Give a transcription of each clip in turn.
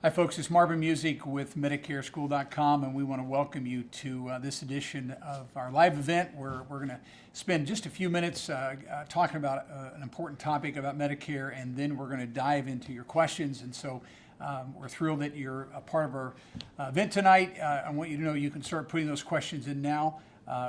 Hi folks, it's Marvin Music with MedicareSchool.com, and we want to welcome you to this edition of our live event where we're going to spend just a few minutes talking about an important topic about Medicare, and then we're going to dive into your questions. And so we're thrilled that you're a part of our event tonight. I want you to know you can start putting those questions in now.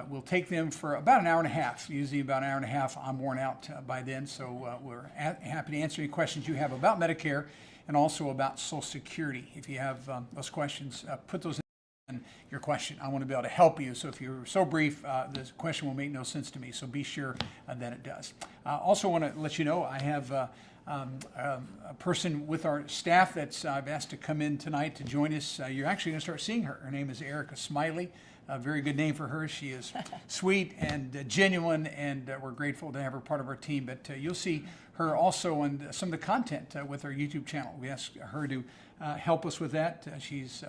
We'll take them for about an hour and a half, usually about an hour and a half. I'm worn out by then, so we're happy to answer any questions you have about Medicare and also about Social Security. If you have those questions, put those in your question. I want to be able to help you, so if you're so brief, the question will make no sense to me, so be sure that it does. I also want to let you know I have a person with our staff that's I've asked to come in tonight to join us. You're actually going to start seeing her. Her name is Erica Smiley. A very good name for her. She is sweet and genuine, and we're grateful to have her part of our team. But you'll see her also on some of the content with our YouTube channel. We asked her to help us with that. She's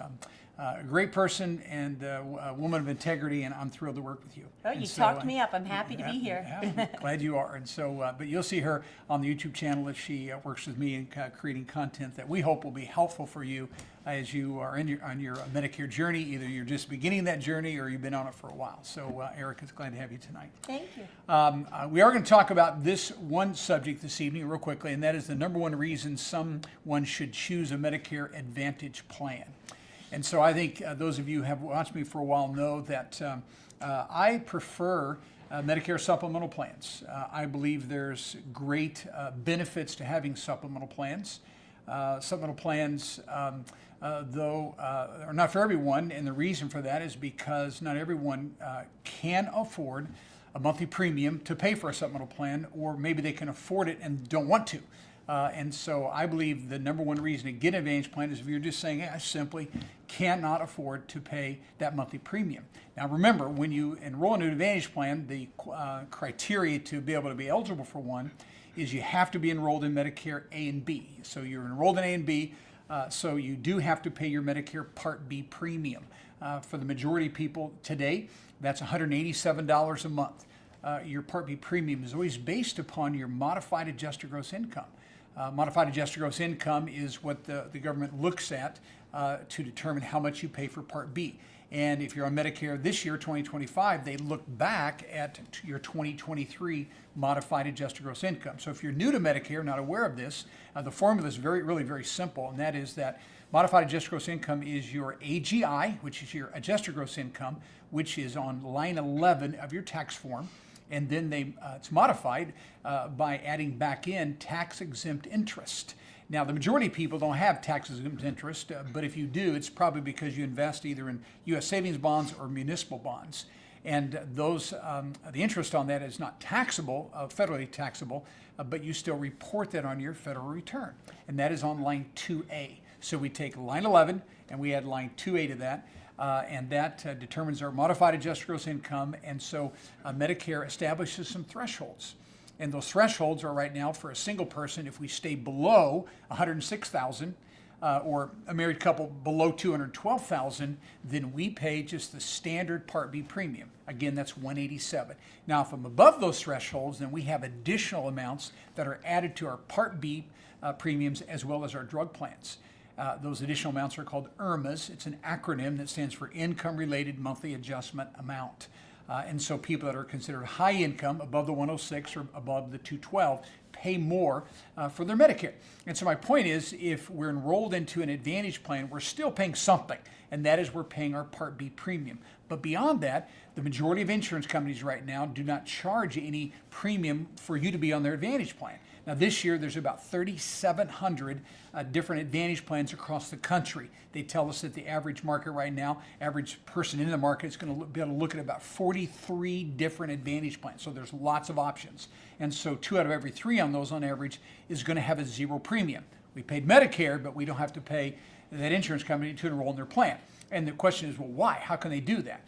a great person and a woman of integrity, and I'm thrilled to work with you. Oh, you talked me up. I'm happy to be here. Yeah, glad you are. And so, but you'll see her on the YouTube channel as she works with me in creating content that we hope will be helpful for you as you are on your Medicare journey. Either you're just beginning that journey or you've been on it for a while. So, Erica's glad to have you tonight. Thank you. We are going to talk about this one subject this evening real quickly, and that is the number one reason someone should choose a Medicare Advantage plan. And so I think those of you who have watched me for a while know that I prefer Medicare supplemental plans. I believe there's great benefits to having supplemental plans. Supplemental plans, though, are not for everyone, and the reason for that is because not everyone can afford a monthly premium to pay for a supplemental plan, or maybe they can afford it and don't want to. And so I believe the number one reason to get an Advantage plan is if you're just saying, hey, I simply cannot afford to pay that monthly premium. Now remember, when you enroll in an Advantage plan, the criteria to be able to be eligible for one is you have to be enrolled in Medicare A and B. So you're enrolled in A and B, so you do have to pay your Medicare Part B premium. For the majority of people today, that's $187 a month. Your Part B premium is always based upon your modified adjusted gross income. Modified adjusted gross income is what the government looks at to determine how much you pay for Part B. And if you're on Medicare this year, 2025, they look back at your 2023 modified adjusted gross income. So if you're new to Medicare, not aware of this, the formula is really very simple, and that is that modified adjusted gross income is your AGI, which is your adjusted gross income, which is on line 11 of your tax form. And then it's modified by adding back in tax-exempt interest. Now, the majority of people don't have tax-exempt interest, but if you do, it's probably because you invest either in U.S. savings bonds or municipal bonds. And those, the interest on that is not taxable, federally taxable, but you still report that on your federal return. And that is on line 2A. So we take line 11 and we add line 2A to that. And that determines our modified adjusted gross income. And so Medicare establishes some thresholds. And those thresholds are right now for a single person, if we stay below $106,000, or a married couple below $212,000, then we pay just the standard Part B premium. Again, that's $187. Now, if I'm above those thresholds, then we have additional amounts that are added to our Part B premiums as well as our drug plans. Those additional amounts are called IRMAAs. It's an acronym that stands for Income-Related Monthly Adjustment Amount. And so people that are considered high income, above the 106 or above the 212, pay more for their Medicare. And so my point is, if we're enrolled into an Advantage plan, we're still paying something, and that is we're paying our Part B premium. But beyond that, the majority of insurance companies right now do not charge any premium for you to be on their Advantage plan. Now this year there's about 3,700 different Advantage plans across the country. They tell us that the average market right now, average person in the market is going to be able to look at about 43 different Advantage plans. So there's lots of options. And so 2 out of every 3 on those on average is going to have a 0 premium. We paid Medicare, but we don't have to pay that insurance company to enroll in their plan. And the question is, well, why? How can they do that?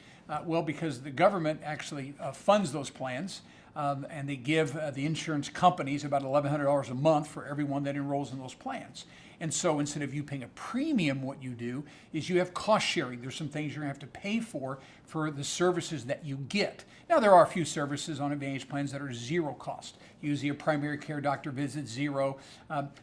Well, because the government actually funds those plans. and they give the insurance companies about $1,100 a month for everyone that enrolls in those plans. And so instead of you paying a premium, what you do is you have cost sharing. There's some things you're going to have to pay for the services that you get. Now, there are a few services on Advantage plans that are zero cost. Usually a primary care doctor visit, zero.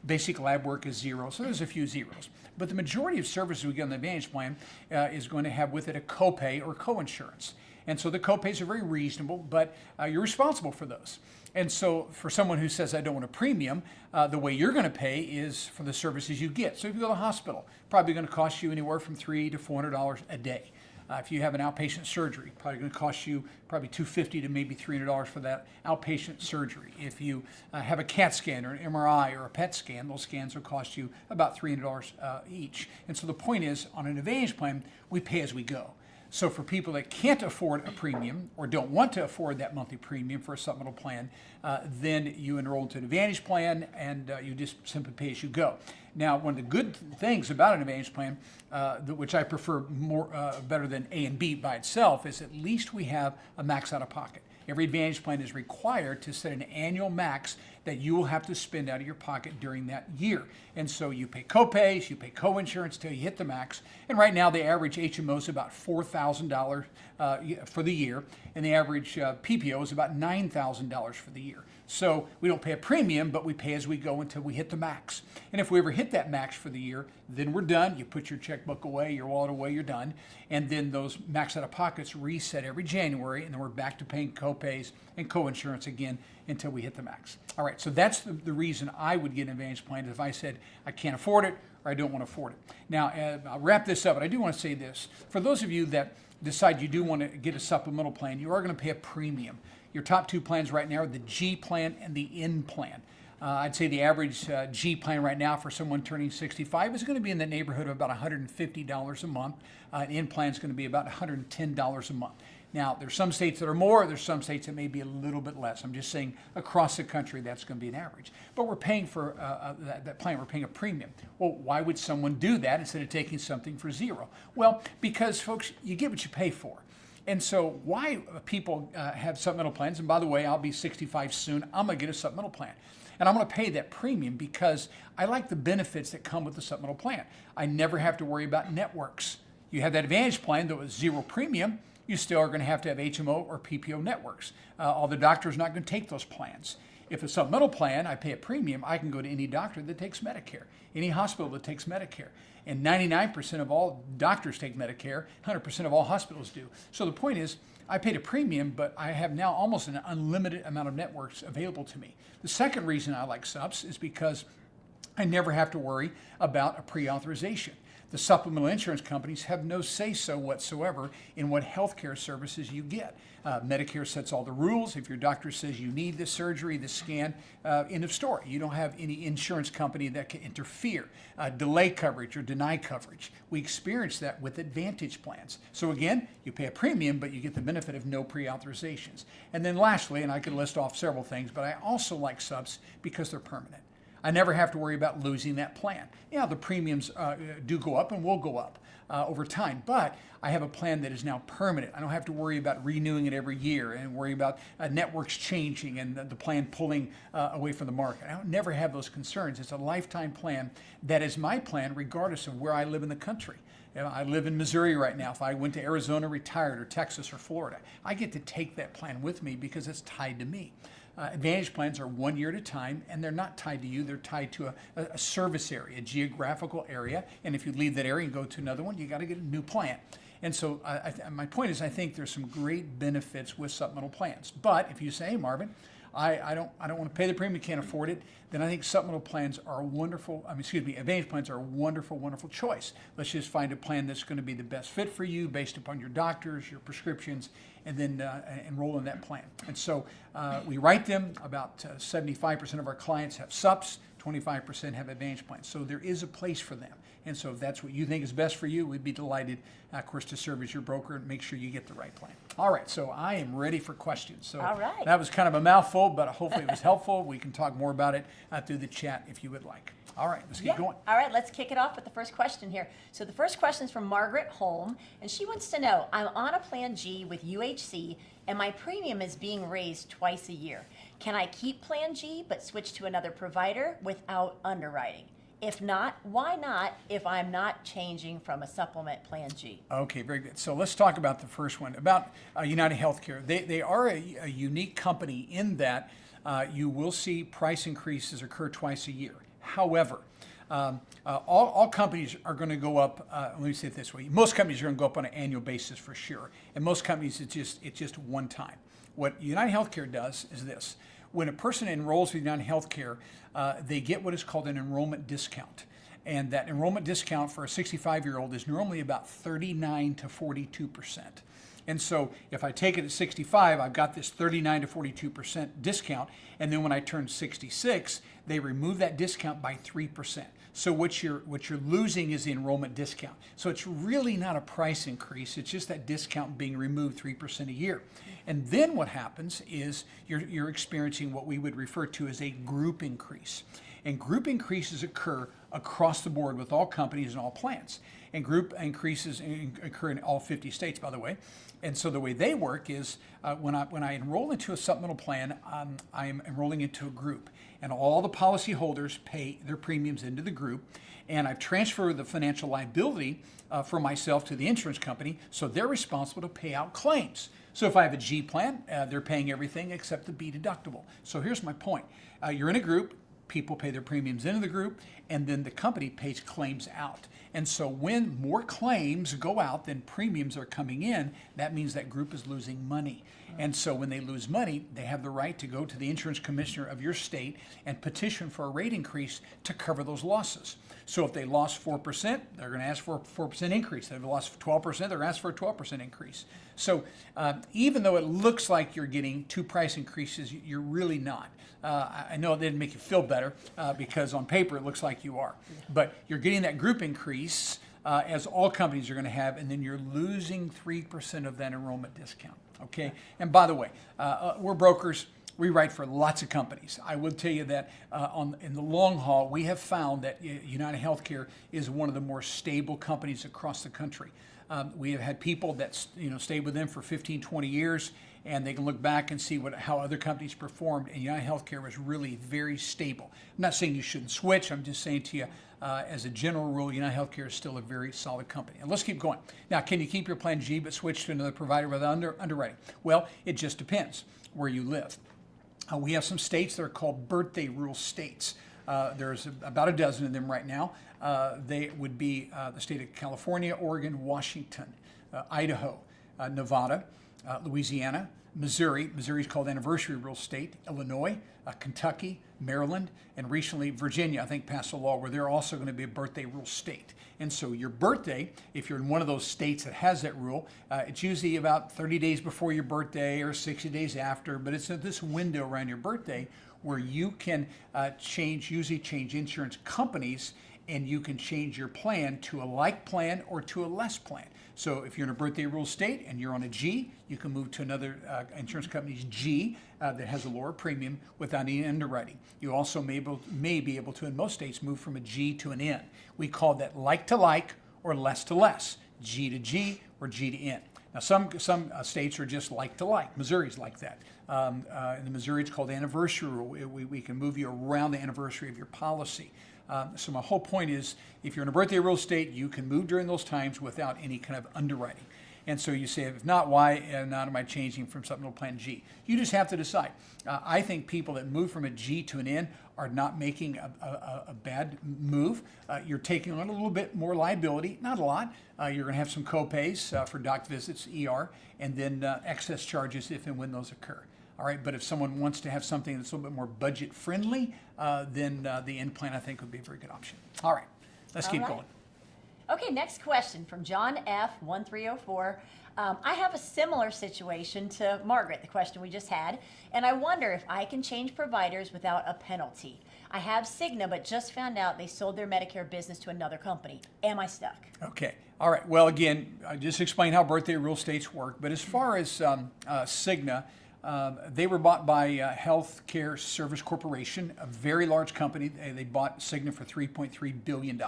Basic lab work is zero. So there's a few zeros. But the majority of services we get on the Advantage plan is going to have with it a copay or coinsurance. And so the copays are very reasonable, but you're responsible for those. And so for someone who says, I don't want a premium, the way you're going to pay is for the services you get. So if you go to the hospital, probably going to cost you anywhere from $300 to $400 a day. If you have an outpatient surgery, probably going to cost you probably $250 to maybe $300 for that outpatient surgery. If you have a CAT scan or an MRI or a PET scan, those scans will cost you about $300 each. And so the point is, on an Advantage plan, we pay as we go. So for people that can't afford a premium or don't want to afford that monthly premium for a supplemental plan, then you enroll into an Advantage plan and you just simply pay as you go. Now, one of the good things about an Advantage plan, which I prefer better than A and B by itself, is at least we have a max out of pocket. Every Advantage plan is required to set an annual max that you will have to spend out of your pocket during that year. And so you pay copays, you pay coinsurance till you hit the max. And right now the average HMO is about $4,000 for the year, and the average PPO is about $9,000 for the year. So we don't pay a premium, but we pay as we go until we hit the max. And if we ever hit that max for the year, then we're done. You put your checkbook away, your wallet away, you're done. And then those max out of pockets reset every January, and then we're back to paying copays and coinsurance again until we hit the max. All right, so that's the reason I would get an Advantage plan if I said I can't afford it or I don't want to afford it. Now, I'll wrap this up, but I do want to say this. For those of you that decide you do want to get a supplemental plan, you are going to pay a premium. Your top two plans right now are the G plan and the N plan. I'd say the average G plan right now for someone turning 65 is going to be in the neighborhood of about $150 a month. An N plan is going to be about $110 a month. Now, there's some states that are more, there's some states that may be a little bit less. I'm just saying across the country that's going to be an average. But we're paying for that plan, we're paying a premium. Well, why would someone do that instead of taking something for zero? Well, because folks, you get what you pay for. And so why people have supplemental plans, and by the way, I'll be 65 soon, I'm going to get a supplemental plan. And I'm going to pay that premium because I like the benefits that come with the supplemental plan. I never have to worry about networks. You have that Advantage plan that was zero premium, you still are going to have HMO or PPO networks. All the doctors are not going to take those plans. If a supplemental plan, I pay a premium, I can go to any doctor that takes Medicare, any hospital that takes Medicare. And 99% of all doctors take Medicare, 100% of all hospitals do. So the point is, I paid a premium, but I have now almost an unlimited amount of networks available to me. The second reason I like SUPs is because I never have to worry about a pre-authorization. The supplemental insurance companies have no say-so whatsoever in what healthcare services you get. Medicare sets all the rules. If your doctor says you need this surgery, this scan, end of story. You don't have any insurance company that can interfere, delay coverage or deny coverage. We experience that with Advantage plans. So again, you pay a premium, but you get the benefit of no pre-authorizations. And then lastly, and I could list off several things, but I also like SUPs because they're permanent. I never have to worry about losing that plan. Yeah, the premiums do go up and will go up over time, but I have a plan that is now permanent. I don't have to worry about renewing it every year and worry about networks changing and the plan pulling away from the market. I don't never have those concerns. It's a lifetime plan that is my plan regardless of where I live in the country. You know, I live in Missouri right now. If I went to Arizona, retired, or Texas or Florida, I get to take that plan with me because it's tied to me. Advantage plans are 1 year at a time, and they're not tied to you. They're tied to a service area, a geographical area. And if you leave that area and go to another one, you got to get a new plan. And so my point is, I think there's some great benefits with supplemental plans. But if you say, hey, Marvin, I don't want to pay the premium, can't afford it, then I think supplemental plans are a wonderful, Advantage plans are a wonderful, wonderful choice. Let's just find a plan that's going to be the best fit for you based upon your doctors, your prescriptions, and then enroll in that plan. And so we write them. About 75% of our clients have SUPs, 25% have Advantage plans. So there is a place for them. And so if that's what you think is best for you, we'd be delighted, of course, to serve as your broker and make sure you get the right plan. All right, so I am ready for questions. So all right. That was kind of a mouthful, but hopefully it was helpful. We can talk more about it through the chat if you would like. All right, let's get going. All right, let's kick it off with the first question here. So the first question is from Margaret Holm, and she wants to know, I'm on a plan G with UHC, and my premium is being raised twice a year. Can I keep Plan G but switch to another provider without underwriting? If not, why not if I'm not changing from a supplement Plan G? Okay, very good. So let's talk about the first one, about United Healthcare. They are a unique company in that you will see price increases occur twice a year. However, all companies are going to go up. Let me say it this way: most companies are going to go up on an annual basis for sure, and most companies it's just one time. What United Healthcare does is this: when a person enrolls with United Healthcare, they get what is called an enrollment discount, and that enrollment discount for a 65-year-old is normally about 39 to 42%. And so if I take it at 65, I've got this 39 to 42% discount. And then when I turn 66, they remove that discount by 3%. So what you're losing is the enrollment discount. So it's really not a price increase. It's just that discount being removed 3% a year. And then what happens is you're experiencing what we would refer to as a group increase. And group increases occur across the board with all companies and all plans. And group increases occur in all 50 states, by the way. And so the way they work is when I enroll into a supplemental plan, I am enrolling into a group. And all the policyholders pay their premiums into the group. And I've transferred the financial liability for myself to the insurance company, so they're responsible to pay out claims. So if I have a G plan, they're paying everything except the B deductible. So here's my point. You're in a group. People pay their premiums into the group, and then the company pays claims out. And so when more claims go out than premiums are coming in, that means that group is losing money. And so when they lose money, they have the right to go to the insurance commissioner of your state and petition for a rate increase to cover those losses. So if they lost 4%, they're going to ask for a 4% increase. If they lost 12%, they're going to ask for a 12% increase. So even though it looks like you're getting two price increases, you're really not. I know it didn't make you feel better because on paper it looks like you are. But you're getting that group increase as all companies are going to have, and then you're losing 3% of that enrollment discount. Okay? And by the way, we're brokers. We write for lots of companies. I will tell you that in the long haul, we have found that United Healthcare is one of the more stable companies across the country. We have had people that stayed with them for 15, 20 years, and they can look back and see how other companies performed, and United Healthcare was really very stable. I'm not saying you shouldn't switch. I'm just saying to you, as a general rule, United Healthcare is still a very solid company. And let's keep going. Now, can you keep your Plan G but switch to another provider without underwriting? Well, it just depends where you live. We have some states that are called birthday rule states. There's about a dozen of them right now. They would be the state of California, Oregon, Washington, Idaho, Nevada, Louisiana, Missouri. Missouri is called anniversary rule state. Illinois, Kentucky, Maryland, and recently Virginia, I think, passed a law where they're also going to be a birthday rule state. And so your birthday, if you're in one of those states that has that rule, it's usually about 30 days before your birthday or 60 days after, but it's at this window around your birthday where you can usually change insurance companies, and you can change your plan to a like plan or to a less plan. So if you're in a birthday rule state and you're on a G, you can move to another insurance company's G that has a lower premium without any underwriting. You also may be able to, in most states, move from a G to an N. We call that like to like or less to less, G to G or G to N. Now, some states are just like to like. Missouri's like that. In Missouri, it's called anniversary rule. We can move you around the anniversary of your policy. So my whole point is, if you're in a birthday rule state, you can move during those times without any kind of underwriting. And so you say, if not, why not am I changing from Supplemental Plan G? You just have to decide. I think people that move from a G to an N are not making a bad move. You're taking on a little bit more liability, not a lot. You're going to have some co-pays for doc visits, ER, and then excess charges if and when those occur. All right, but if someone wants to have something that's a little bit more budget friendly, then the N plan, I think, would be a very good option. All right, let's keep going. Okay, next question from John F. 1304. I have a similar situation to Margaret, the question we just had, and I wonder if I can change providers without a penalty. I have Cigna, but just found out they sold their Medicare business to another company. Am I stuck? Okay. All right. Well, again, I just explained how birthday rule states work, but as far as Cigna, They were bought by Healthcare Service Corporation, a very large company. They bought Cigna for $3.3 billion.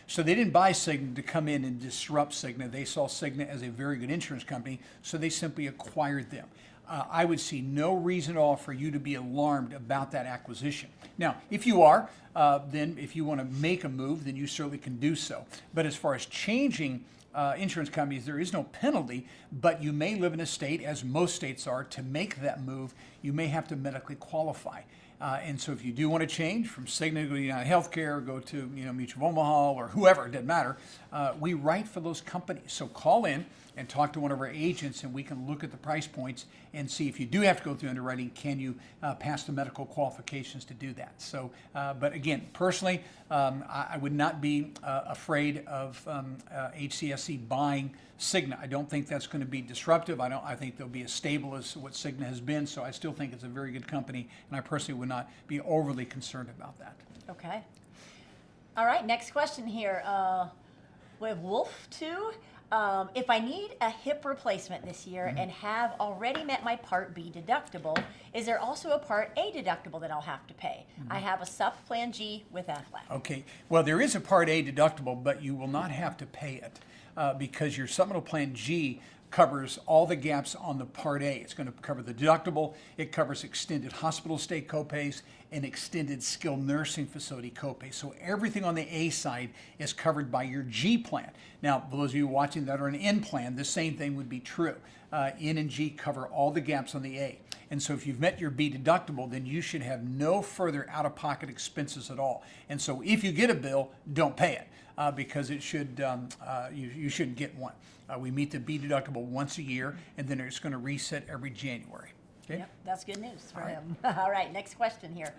So they didn't buy Cigna to come in and disrupt Cigna. They saw Cigna as a very good insurance company, so they simply acquired them. I would see no reason at all for you to be alarmed about that acquisition. Now, if you are, then if you want to make a move, then you certainly can do so. But as far as changing insurance companies, there is no penalty, but you may live in a state, as most states are, to make that move, you may have to medically qualify. And so if you do want to change from Cigna to go to United Healthcare, or go to Mutual of Omaha, or whoever, it doesn't matter, we write for those companies. So call in and talk to one of our agents, and we can look at the price points and see if you do have to go through underwriting, can you pass the medical qualifications to do that. So, but again, personally, I would not be afraid of HCSC buying Cigna. I don't think that's going to be disruptive. I think they'll be as stable as what Cigna has been. So I still think it's a very good company, and I personally would not be overly concerned about that. Okay. All right, next question here. We have Wolf 2. If I need a hip replacement this year and have already met my Part B deductible, is there also a Part A deductible that I'll have to pay? I have a Supp Plan G with Aflac. Okay. Well, there is a Part A deductible, but you will not have to pay it because your Supplemental Plan G covers all the gaps on the Part A. It's going to cover the deductible. It covers extended hospital stay copays and extended skilled nursing facility copays. So everything on the A side is covered by your G plan. Now, for those of you watching that are an N plan, the same thing would be true. N and G cover all the gaps on the A. And so if you've met your B deductible, then you should have no further out-of-pocket expenses at all. And so if you get a bill, don't pay it because it should you shouldn't get one. We meet the B deductible once a year, and then it's going to reset every January. Okay? Yep, that's good news for him. All right, next question here.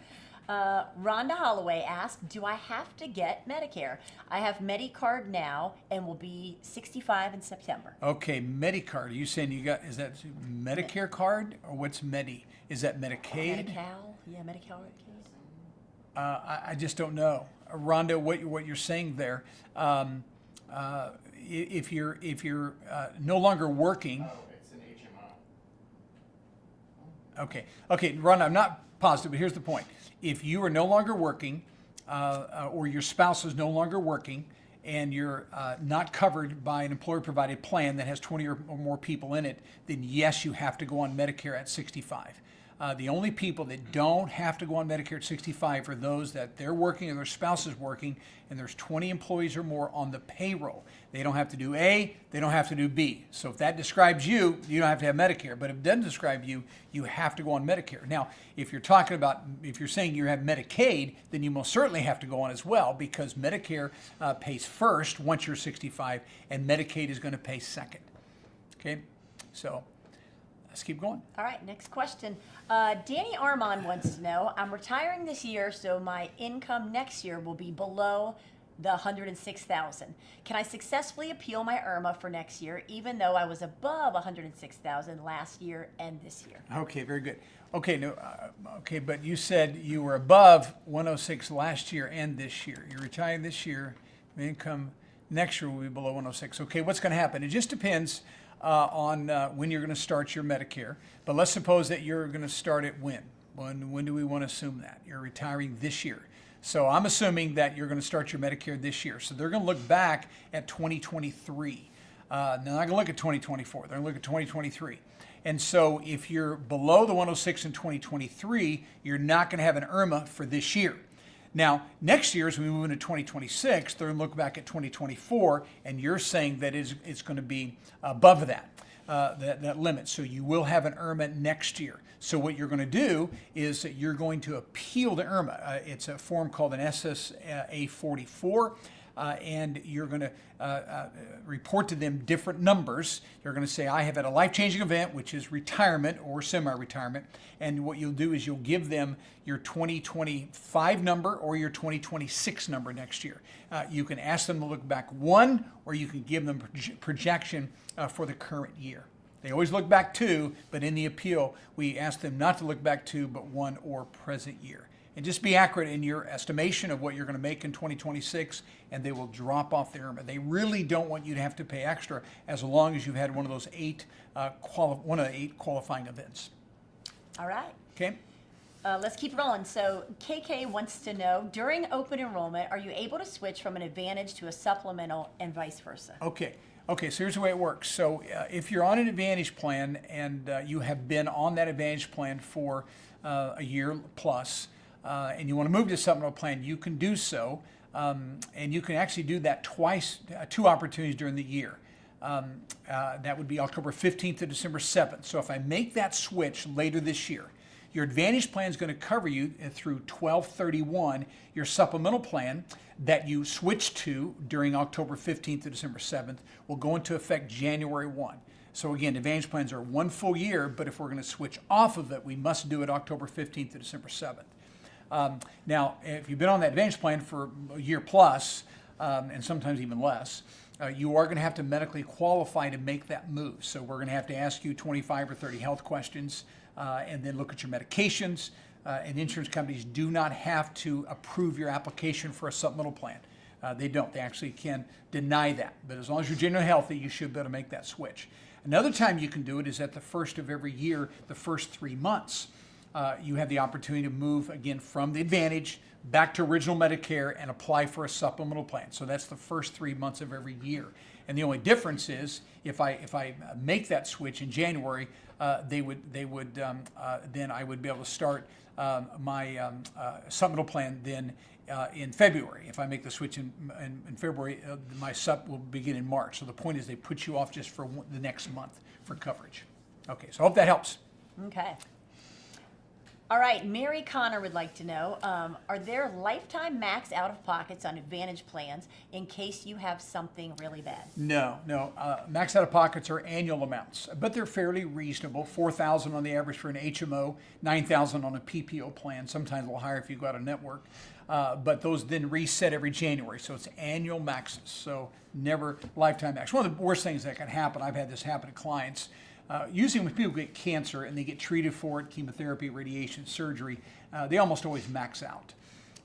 Rhonda Holloway asked, do I have to get Medicare? I have MediCard now and will be 65 in September. Okay, MediCard. Are you saying you got, is that Medicare card or what's Medi? Is that Medicaid? Medi-Cal? Yeah, Medi-Cal. I just don't know. Rhonda, what you're saying there, if you're no longer working. Oh, it's an HMO. Okay, Rhonda, I'm not positive, but here's the point. If you are no longer working, or your spouse is no longer working, and you're not covered by an employer-provided plan that has 20 or more people in it, then yes, you have to go on Medicare at 65. The only people that don't have to go on Medicare at 65 are those that they're working or their spouse is working, and there's 20 employees or more on the payroll. They don't have to do A, they don't have to do B. So if that describes you, you don't have to have Medicare. But if it doesn't describe you, you have to go on Medicare. Now, if you're talking about, if you're saying you have Medicaid, then you most certainly have to go on as well, because Medicare pays first once you're 65, and Medicaid is going to pay second. Okay, so let's keep going. All right, next question. Danny Armand wants to know, I'm retiring this year, so my income next year will be below the $106,000. Can I successfully appeal my IRMAA for next year, even though I was above $106,000 last year and this year? Okay, very good. Okay, no, okay, but you said you were above 106 last year and this year. You're retiring this year. The income next year will be below 106. Okay, what's going to happen? It just depends on when you're going to start your Medicare. But let's suppose that you're going to start it when? When do we want to assume that? You're retiring this year. So I'm assuming that you're going to start your Medicare this year. So they're going to look back at 2023. They're not going to look at 2024. They're going to look at 2023. And so if you're below the 106 in 2023, you're not going to have an IRMAA for this year. Now, next year, as we move into 2026, they're going to look back at 2024, and you're saying that it's going to be above that limit. So you will have an IRMAA next year. So what you're going to do is that you're going to appeal the IRMAA. It's a form called an SSA 44. And you're going to report to them different numbers. You're going to say, I have had a life-changing event, which is retirement or semi-retirement. And what you'll do is you'll give them your 2025 number or your 2026 number next year. You can ask them to look back one, or you can give them projection for the current year. They always look back two, but in the appeal, we ask them not to look back two, but one or present year. And just be accurate in your estimation of what you're going to make in 2026, and they will drop off the IRMAA. They really don't want you to have to pay extra as long as you've had one of those eight qualifying events. All right. Okay? Let's keep rolling. So KK wants to know, during open enrollment, are you able to switch from an Advantage to a supplemental and vice versa? Okay. Okay, so here's the way it works. So if you're on an Advantage plan and you have been on that Advantage plan for a year plus, and you want to move to a supplemental plan, you can do so. And you can actually do that twice, 2 opportunities during the year. That would be October 15th to December 7th. So if I make that switch later this year, your Advantage plan is going to cover you through 12/31. Your supplemental plan that you switch to during October 15th to December 7th will go into effect January 1. So again, Advantage plans are 1 full year, but if we're going to switch off of it, we must do it October 15th to December 7th. Now, if you've been on that Advantage plan for a year plus, and sometimes even less, you are going to have to medically qualify to make that move. So we're going to have to ask you 25 or 30 health questions, and then look at your medications. And insurance companies do not have to approve your application for a supplemental plan. They don't. They actually can deny that. But as long as you're genuinely healthy, you should be able to make that switch. Another time you can do it is at the first of every year, the first 3 months. You have the opportunity to move again from the Advantage back to original Medicare and apply for a supplemental plan. So that's the first 3 months of every year. And the only difference is if I make that switch in January, then I would be able to start my supplemental plan then in February. If I make the switch in February, my supp will begin in March. So the point is they put you off just for the next month for coverage. Okay, so I hope that helps. Okay. All right, Mary Connor would like to know, are there lifetime max out-of-pockets on Advantage plans in case you have something really bad? No. Max out-of-pockets are annual amounts, but they're fairly reasonable. $4,000 on the average for an HMO, $9,000 on a PPO plan, sometimes a little higher if you've got a network. But those then reset every January, so it's annual maxes, so never lifetime max. One of the worst things that can happen, I've had this happen to clients, usually when people get cancer and they get treated for it, chemotherapy, radiation, surgery, they almost always max out.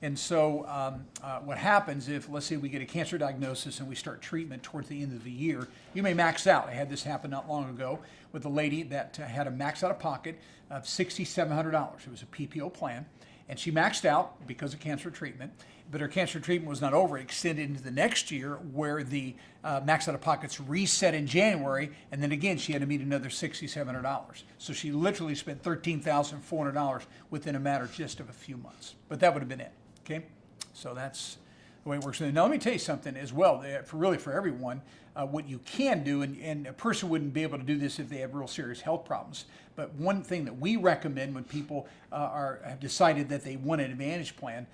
And so what happens if, let's say we get a cancer diagnosis and we start treatment towards the end of the year, you may max out. I had this happen not long ago with a lady that had a max out of pocket of $6,700. It was a PPO plan. And she maxed out because of cancer treatment, but her cancer treatment was not over. It extended into the next year where the max out of pockets reset in January, and then again she had to meet another $6,700. So she literally spent $13,400 within a matter just of a few months. But that would have been it, okay? So that's the way it works. Now let me tell you something as well, for everyone, what you can do, and a person wouldn't be able to do this if they have real serious health problems, but one thing that we recommend when people have decided that they want an Advantage plan,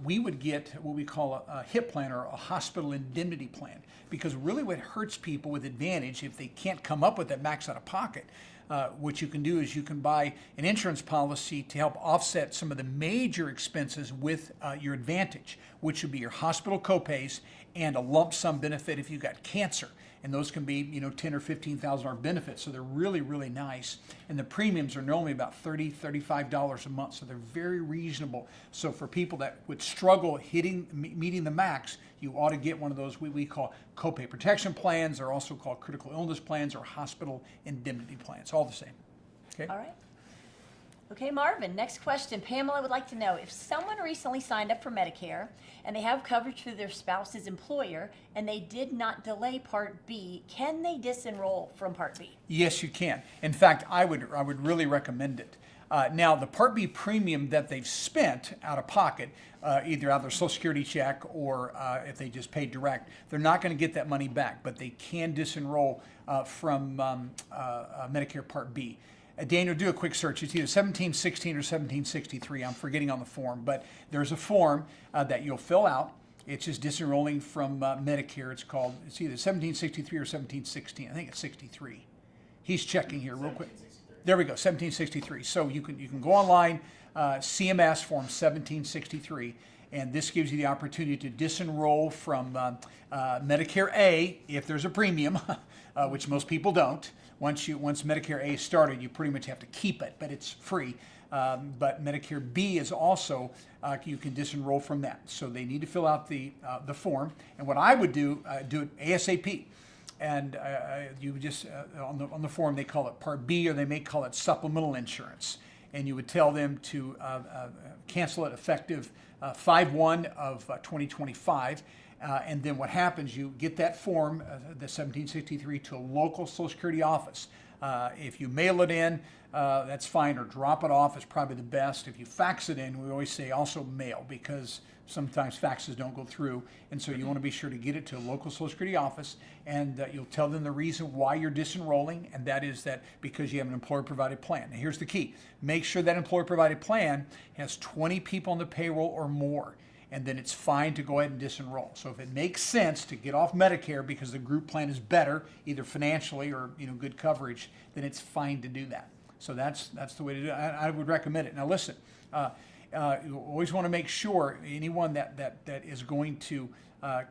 we would get what we call a HIP plan or a hospital indemnity plan, because really what hurts people with Advantage, if they can't come up with that max out of pocket, what you can do is you can buy an insurance policy to help offset some of the major expenses with your Advantage, which would be your hospital copays and a lump sum benefit if you got cancer. And those can be, $10,000 or $15,000 benefits. So they're really, really nice. And the premiums are normally about $30, $35 a month. So they're very reasonable. So for people that would struggle meeting the max, you ought to get one of those we call copay protection plans. They're also called critical illness plans or hospital indemnity plans. All the same. Okay. All right. Okay, Marvin, next question. Pamela would like to know, if someone recently signed up for Medicare and they have coverage through their spouse's employer and they did not delay Part B, can they disenroll from Part B? Yes, you can. In fact, I would really recommend it. Now, the Part B premium that they've spent out of pocket, either out of their Social Security check or if they just paid direct, they're not going to get that money back, but they can disenroll from Medicare Part B. Daniel, do a quick search. It's either 1716 or 1763. I'm forgetting on the form, but there's a form that you'll fill out. It's just disenrolling from Medicare. It's either 1763 or 1716. I think it's 63. He's checking here real quick. There we go, 1763. So you can go online, CMS form 1763, and this gives you the opportunity to disenroll from Medicare A if there's a premium, which most people don't. Once Medicare A is started, you pretty much have to keep it, but it's free. But Medicare B is also, you can disenroll from that. So they need to fill out the form. And what I would do it ASAP. And you just, on the form, they call it Part B, or they may call it supplemental insurance. and you would tell them to cancel it effective 5/1 of 2025. And then what happens, you get that form, the 1763, to a local Social Security office. If you mail it in, that's fine, or drop it off is probably the best. If you fax it in, we always say also mail, because sometimes faxes don't go through. And so you want to be sure to get it to a local Social Security office, and you'll tell them the reason why you're disenrolling, and that is that because you have an employer-provided plan. Now here's the key. Make sure that employer-provided plan has 20 people on the payroll or more, and then it's fine to go ahead and disenroll. So if it makes sense to get off Medicare because the group plan is better, either financially or good coverage, then it's fine to do that. So that's the way to do it. I would recommend it. Now listen, you always want to make sure anyone that is going to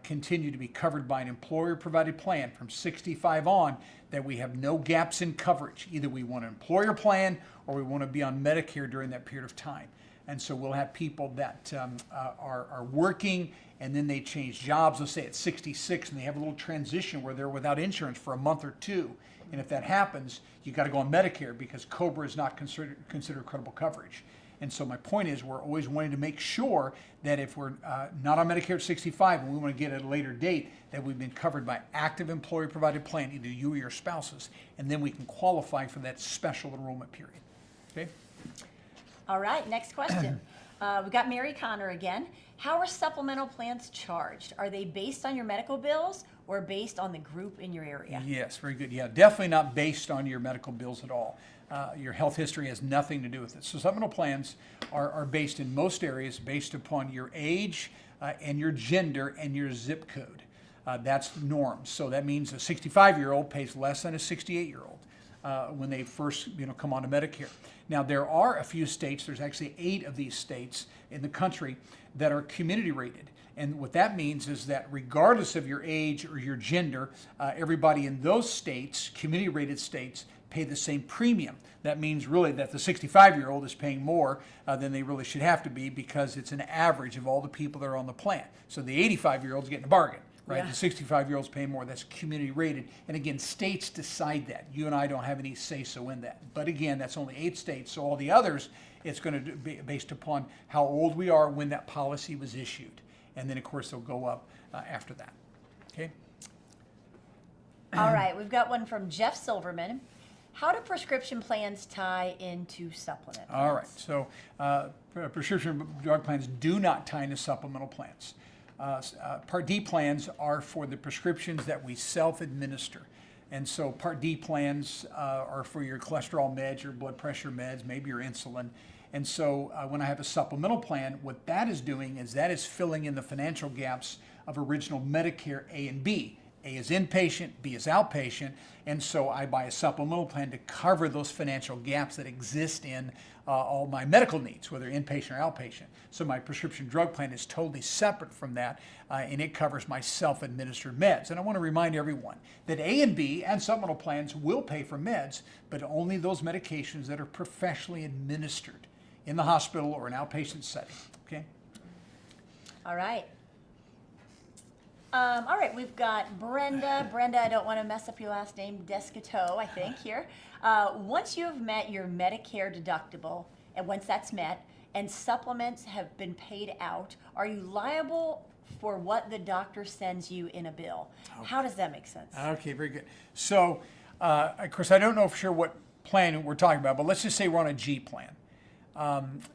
continue to be covered by an employer-provided plan from 65 on, that we have no gaps in coverage. Either we want an employer plan or we want to be on Medicare during that period of time. And so we'll have people that are working, and then they change jobs, let's say at 66, and they have a little transition where they're without insurance for a month or two. And if that happens, you got to go on Medicare, because Cobra is not considered credible coverage. And so my point is, we're always wanting to make sure that if we're not on Medicare at 65 and we want to get at a later date, that we've been covered by active employer-provided plan, either you or your spouses, and then we can qualify for that special enrollment period. Okay? All right, next question. We got Mary Connor again. How are supplemental plans charged? Are they based on your medical bills or based on the group in your area? Yes, very good. Yeah, definitely not based on your medical bills at all. Your health history has nothing to do with it. So supplemental plans are based in most areas based upon your age and your gender and your zip code. That's the norm. So that means a 65-year-old pays less than a 68-year-old when they first come onto Medicare. Now there are a few states, there's actually 8 of these states in the country that are community rated. And what that means is that regardless of your age or your gender, everybody in those states, community rated states, pay the same premium. That means really that the 65-year-old is paying more than they really should have to be, because it's an average of all the people that are on the plan. So the 85-year-old's getting a bargain, right? Yeah. The 65-year-old's paying more. That's community rated. And again, states decide that. You and I don't have any say-so in that. But again, that's only 8 states. So all the others, it's going to be based upon how old we are when that policy was issued. And then, of course, they'll go up after that. Okay? All right, we've got one from Jeff Silverman. How do prescription plans tie into supplement plans? All right, so prescription drug plans do not tie into supplemental plans. Part D plans are for the prescriptions that we self-administer. And so Part D plans are for your cholesterol meds, your blood pressure meds, maybe your insulin. And so when I have a supplemental plan, what that is doing is that is filling in the financial gaps of original Medicare A and B. A is inpatient, B is outpatient, and so I buy a supplemental plan to cover those financial gaps that exist in all my medical needs, whether inpatient or outpatient. So my prescription drug plan is totally separate from that, and it covers my self-administered meds. And I want to remind everyone that A and B and supplemental plans will pay for meds, but only those medications that are professionally administered in the hospital or an outpatient setting. Okay? All right. All right, we've got Brenda. Brenda, I don't want to mess up your last name, Descateau, I think, here. Once you've met your Medicare deductible, and once that's met, and supplements have been paid out, are you liable for what the doctor sends you in a bill? Okay. How does that make sense? Okay, very good. So, of course, I don't know for sure what plan we're talking about, but let's just say we're on a G plan.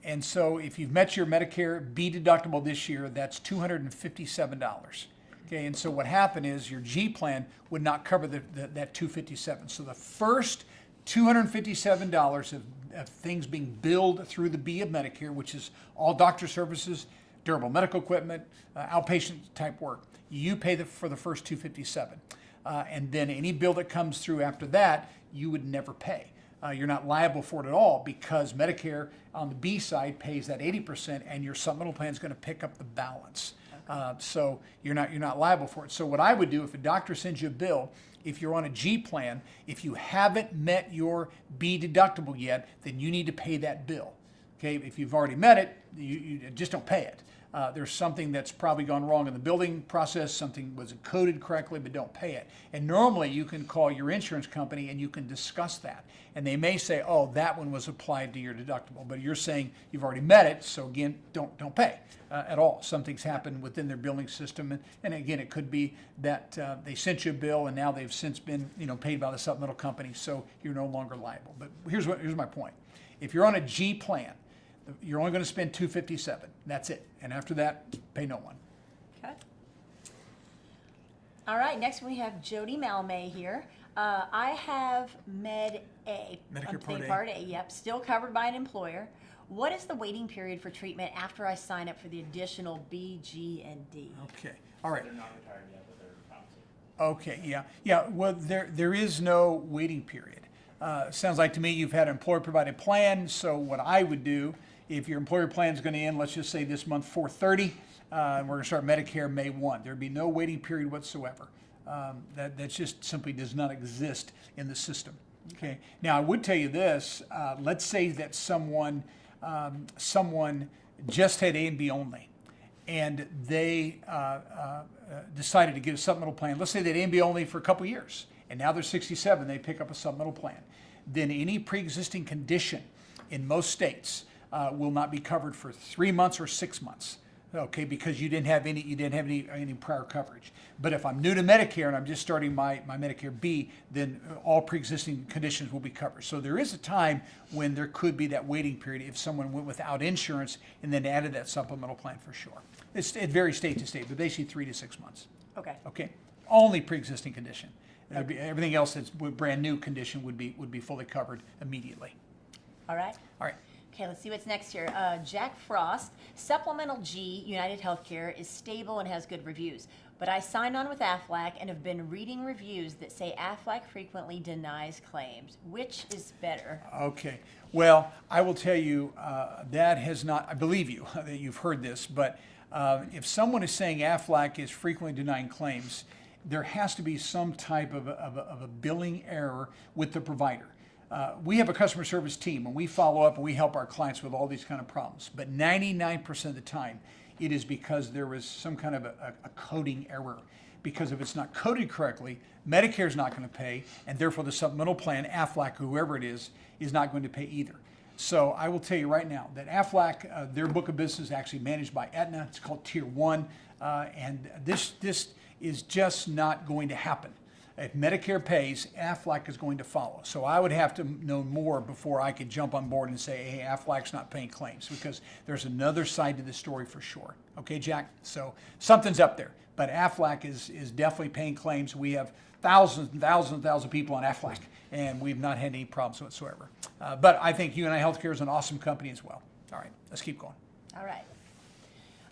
And so if you've met your Medicare B deductible this year, that's $257. Okay, and so what happened is your G plan would not cover that $257. So the first $257 of things being billed through the B of Medicare, which is all doctor services, durable medical equipment, outpatient type work, you pay for the first $257. And then any bill that comes through after that, you would never pay. You're not liable for it at all, because Medicare on the B side pays that 80%, and your supplemental plan is going to pick up the balance. So you're not liable for it. So what I would do, if a doctor sends you a bill, if you're on a G plan, if you haven't met your B deductible yet, then you need to pay that bill. Okay, if you've already met it, you just don't pay it. There's something that's probably gone wrong in the billing process, something wasn't coded correctly, but don't pay it. And normally you can call your insurance company and you can discuss that. And they may say, oh, that one was applied to your deductible, but you're saying you've already met it, so again, don't pay at all. Something's happened within their billing system, and again, it could be that they sent you a bill and now they've since been paid by the supplemental company, so you're no longer liable. But here's my point. If you're on a G plan, you're only going to spend $257. That's it. And after that, pay no one. Okay. All right. Next we have Jody Malmay here. I have Medicare Part A. Yep. Still covered by an employer. What is the waiting period for treatment after I sign up for the additional B, G, and D? Okay. All right. They're not retired yet, but they're compensated. Okay. Yeah. Well, there is no waiting period. Sounds like to me you've had an employer-provided plan. So what I would do, if your employer plan is going to end, let's just say this month 4/30, and we're going to start Medicare May 1. There'd be no waiting period whatsoever. That just simply does not exist in the system. Okay. Now I would tell you this. Let's say that someone just had A and B only, and they decided to get a supplemental plan. Let's say they had A and B only for a couple years, and now they're 67. They pick up a supplemental plan. Then any pre-existing condition in most states will not be covered for 3 months or 6 months. Okay, because you didn't have any prior coverage. But if I'm new to Medicare and I'm just starting my Medicare B, then all pre-existing conditions will be covered. So there is a time when there could be that waiting period if someone went without insurance and then added that supplemental plan for sure. It varies state to state, but basically 3 to 6 months. Okay. Okay, only pre-existing condition. Everything else that's brand new condition would be fully covered immediately. All right. All right. Okay, let's see what's next here. Jack Frost, Supplemental G, United Healthcare is stable and has good reviews. But I signed on with Aflac and have been reading reviews that say Aflac frequently denies claims. Which is better? Okay. Well, I will tell you that has not, I believe you, that you've heard this, but if someone is saying Aflac is frequently denying claims, there has to be some type of a billing error with the provider. We have a customer service team, and we follow up and we help our clients with all these kind of problems. But 99% of the time, it is because there was some kind of a coding error. Because if it's not coded correctly, Medicare is not going to pay, and therefore the supplemental plan, Aflac, whoever it is not going to pay either. So I will tell you right now that Aflac, their book of business is actually managed by Aetna. It's called Tier 1, and this is just not going to happen. If Medicare pays, Aflac is going to follow. So I would have to know more before I could jump on board and say, hey, Aflac's not paying claims, because there's another side to the story for sure. Okay, Jack? So something's up there. But Aflac is definitely paying claims. We have thousands and thousands and thousands of people on Aflac, and we've not had any problems whatsoever. But I think United Healthcare is an awesome company as well. All right, let's keep going. All right.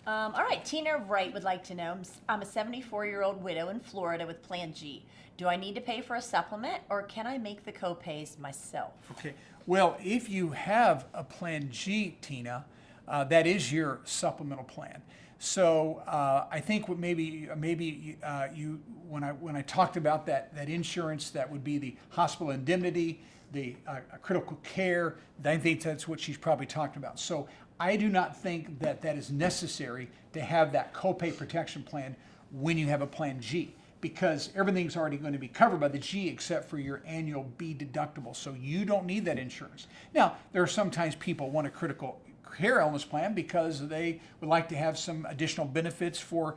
All right, Tina Wright would like to know, I'm a 74-year-old widow in Florida with Plan G. Do I need to pay for a supplement, or can I make the co-pays myself? Okay. Well, if you have a Plan G, Tina, that is your supplemental plan. So I think what maybe you when I talked about that insurance, that would be the hospital indemnity, the critical care. I think that's what she's probably talking about. So I do not think that is necessary to have that copay protection plan when you have a Plan G, because everything's already going to be covered by the G except for your annual B deductible. So you don't need that insurance. Now, there are sometimes people want a critical care illness plan because they would like to have some additional benefits for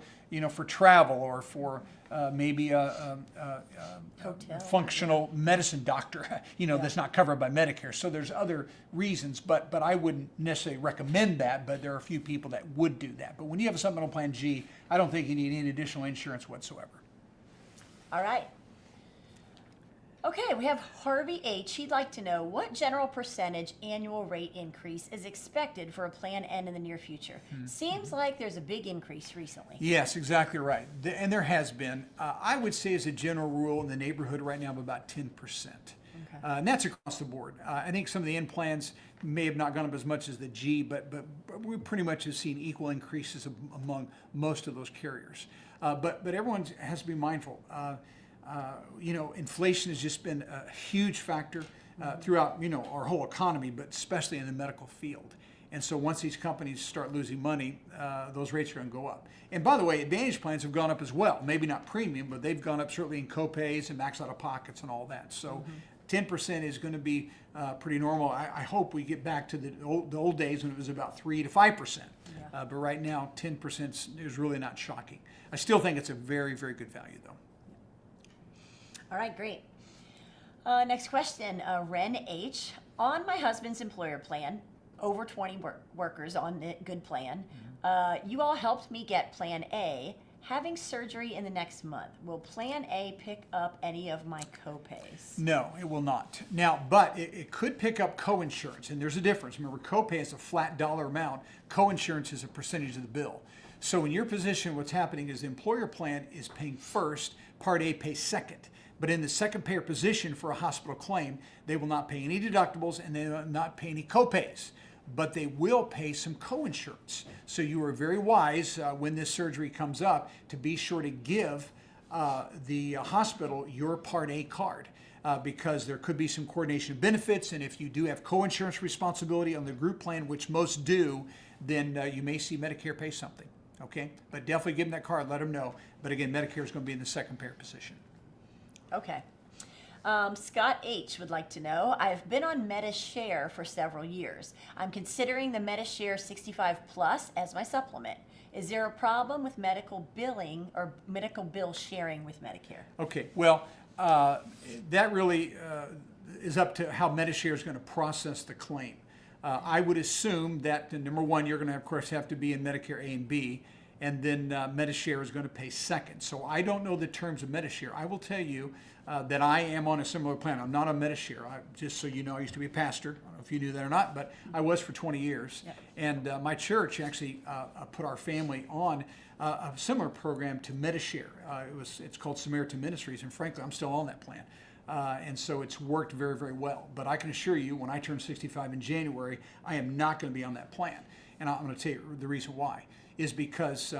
travel, or for maybe a functional medicine doctor, that's not covered by Medicare. So there's other reasons, but I wouldn't necessarily recommend that, but there are a few people that would do that. But when you have a supplemental Plan G, I don't think you need any additional insurance whatsoever. All right. Okay, we have Harvey H. He'd like to know what general percentage annual rate increase is expected for a plan N in the near future. Seems like there's a big increase recently. Yes, exactly right. And there has been. I would say as a general rule in the neighborhood right now of about 10%. Okay. And that's across the board. I think some of the N plans may have not gone up as much as the G, but we pretty much have seen equal increases among most of those carriers. But everyone has to be mindful. Inflation has just been a huge factor throughout, our whole economy, but especially in the medical field. And so once these companies start losing money, those rates are going to go up. And by the way, Advantage plans have gone up as well. Maybe not premium, but they've gone up certainly in copays and max out-of-pockets and all that. So 10% is going to be pretty normal. I hope we get back to the old days when it was about 3 to 5%. Yeah. But right now, 10% is really not shocking. I still think it's a very, very good value, though. All right, great. Next question, Ren H. On my husband's employer plan, over 20 workers on the good plan, you all helped me get Plan A. Having surgery in the next month, will Plan A pick up any of my copays? No, it will not. Now, but it could pick up coinsurance, and there's a difference. Remember, copay is a flat dollar amount. Coinsurance is a percentage of the bill. So in your position, what's happening is the employer plan is paying first, Part A pays second. But in the second payer position for a hospital claim, they will not pay any deductibles and they will not pay any copays. But they will pay some coinsurance. So you are very wise when this surgery comes up to be sure to give the hospital your Part A card because there could be some coordination of benefits, and if you do have coinsurance responsibility on the group plan, which most do, then you may see Medicare pay something, okay? But definitely give them that card, let them know. But again, Medicare is going to be in the second payer position. Okay. Scott H. would like to know, I've been on MediShare for several years. I'm considering the MediShare 65 Plus as my supplement. Is there a problem with medical billing or medical bill sharing with Medicare? Okay, well, that really is up to how MediShare is going to process the claim. I would assume that, number one, you're going to, of course, have to be in Medicare A and B, and then MediShare is going to pay second. So I don't know the terms of MediShare. I will tell you that I am on a similar plan. I'm not on MediShare. Just so you know, I used to be a pastor. I don't know if you knew that or not, but I was for 20 years. Yep. And my church actually put our family on a similar program to MediShare. It's called Samaritan Ministries, and frankly, I'm still on that plan. And so it's worked very, very well. But I can assure you, when I turn 65 in January, I am not going to be on that plan. And I'm going to tell you the reason why is because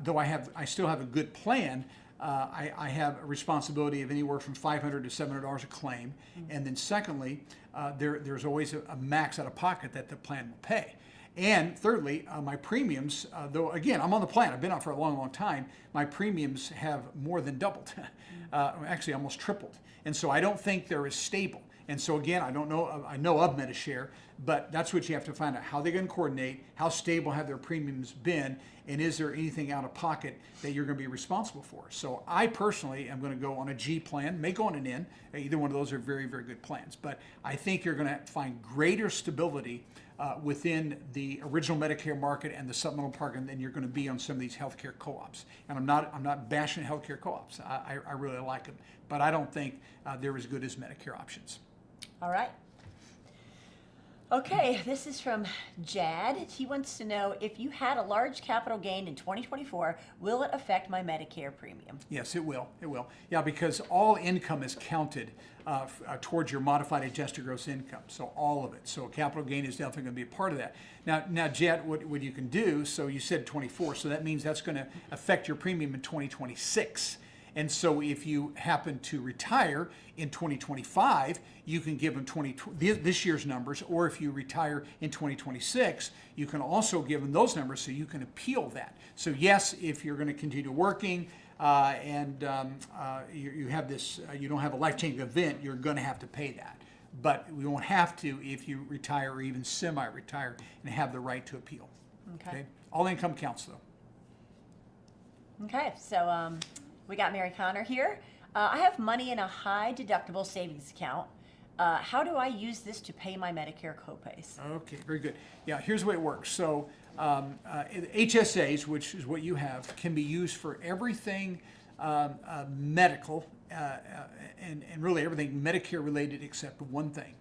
though I still have a good plan, I have a responsibility of anywhere from $500 to $700 a claim, and then secondly, there's always a max out of pocket that the plan will pay. And thirdly, my premiums, though again, I'm on the plan, I've been on for a long, long time, my premiums have more than doubled, actually almost tripled. And so I don't think they're as stable. And so again, I know of MediShare, but that's what you have to find out, how they're going to coordinate, how stable have their premiums been, and is there anything out of pocket that you're going to be responsible for. So I personally am going to go on a G plan, may go on an N. Either one of those are very, very good plans. But I think you're going to find greater stability within the original Medicare market and the supplemental market than you're going to be on some of these healthcare co-ops. And I'm not bashing healthcare co-ops. I really like them, but I don't think they're as good as Medicare options. All right. Okay, this is from Jad. He wants to know, if you had a large capital gain in 2024, will it affect my Medicare premium? Yes, it will. It will. Yeah, because all income is counted towards your modified adjusted gross income. So all of it. So capital gain is definitely going to be a part of that. Now, Jed, what you can do, so you said 24, so that means that's going to affect your premium in 2026. And so if you happen to retire in 2025, you can give them this year's numbers, or if you retire in 2026, you can also give them those numbers so you can appeal that. So yes, if you're going to continue working and you have this, you don't have a life-changing event, you're going to have to pay that. But we won't have to if you retire or even semi-retire and have the right to appeal. Okay. All income counts though. Okay, so we got Mary Connor here. I have money in a high deductible savings account. How do I use this to pay my Medicare copays? Okay, very good. Yeah, here's the way it works. So HSAs, which is what you have, can be used for everything medical and really everything Medicare related except one thing.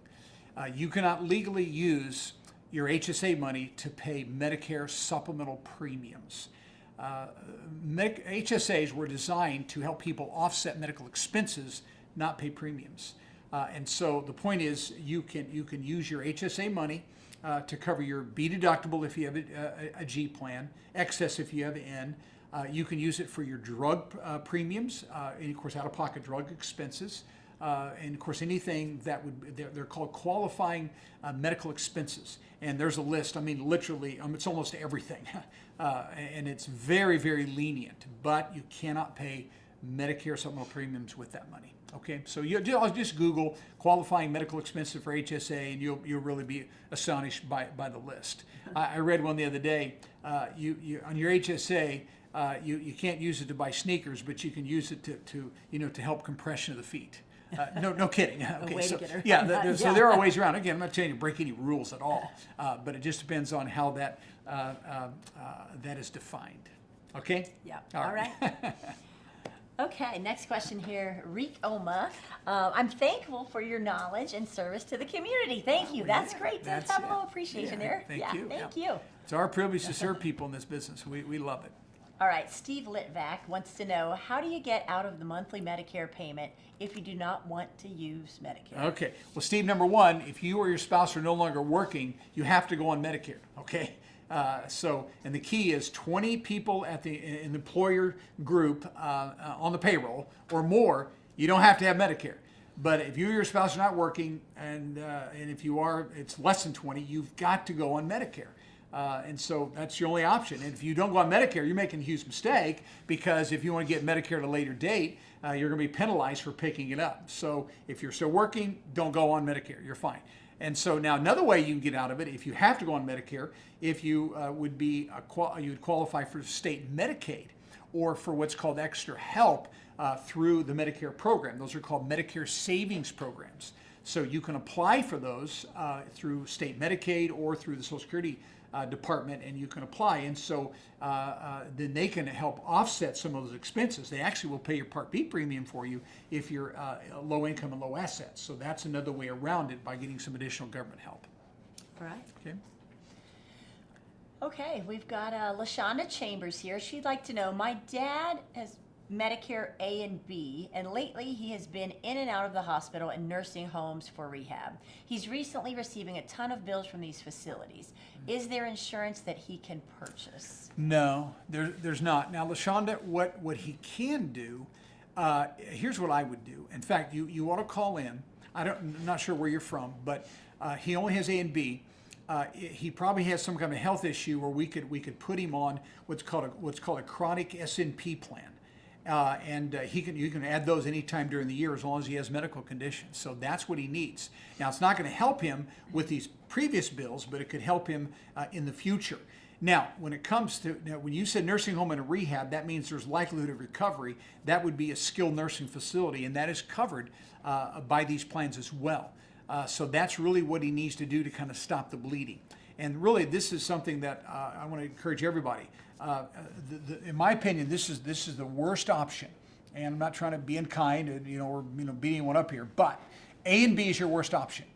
You cannot legally use your HSA money to pay Medicare supplemental premiums. HSAs were designed to help people offset medical expenses, not pay premiums. And so the point is, you can use your HSA money to cover your B deductible if you have a G plan, excess if you have N. You can use it for your drug premiums, and of course out-of-pocket drug expenses. and of course anything that would, they're called qualifying medical expenses. And there's a list, I mean literally, it's almost everything. And it's very, very lenient, but you cannot pay Medicare supplemental premiums with that money. Okay, so I'll just Google qualifying medical expenses for HSA, and you'll really be astonished by the list. I read one the other day. You on your HSA, you can't use it to buy sneakers, but you can use it to help compression of the feet. No kidding. Okay, way to so get around yeah, that, so there are ways around. Again, I'm not telling you to break any rules at all, but it just depends on how that is defined. Okay. Yeah. All right. Okay, next question here, Reek Oma. I'm thankful for your knowledge and service to the community. Thank you. That's great to have a little appreciation there. Thank you. Thank you. It's our privilege to serve people in this business. We love it. All right, Steve Litvak wants to know, how do you get out of the monthly Medicare payment if you do not want to use Medicare? Okay. Well, Steve, number one, if you or your spouse are no longer working, you have to go on Medicare. Okay. And the key is 20 people in the employer group on the payroll or more. You don't have to have Medicare. But if you or your spouse are not working, and if you are, it's less than 20, you've got to go on Medicare. And so that's your only option. And if you don't go on Medicare, you're making a huge mistake, because if you want to get Medicare at a later date, you're going to be penalized for picking it up. So if you're still working, don't go on Medicare. You're fine. And so now another way you can get out of it, if you have to go on Medicare, if you you would qualify for state Medicaid or for what's called extra help through the Medicare program. Those are called Medicare savings programs. So you can apply for those through state Medicaid or through the Social Security department, and you can apply. And so then they can help offset some of those expenses. They actually will pay your Part B premium for you if you're low income and low assets. So that's another way around it, by getting some additional government help. All right. Okay. Okay, we've got LaShonda Chambers here. She'd like to know, my dad has Medicare A and B, and lately he has been in and out of the hospital and nursing homes for rehab. He's recently receiving a ton of bills from these facilities. Is there insurance that he can purchase? No, there's not. Now, LaShonda, what he can do, here's what I would do. In fact, you ought to call in. I'm not sure where you're from, but he only has A and B. He probably has some kind of health issue where we could put him on what's called a chronic SNP plan. You can add those anytime during the year as long as he has medical conditions. So that's what he needs. Now, it's not going to help him with these previous bills, but it could help him in the future. Now, when it comes to, when you said nursing home and a rehab, that means there's likelihood of recovery. That would be a skilled nursing facility, and that is covered by these plans as well. So that's really what he needs to do to kind of stop the bleeding. And really, this is something that I want to encourage everybody. In my opinion, this is the worst option. And I'm not trying to be unkind, or beating one up here. But A and B is your worst option.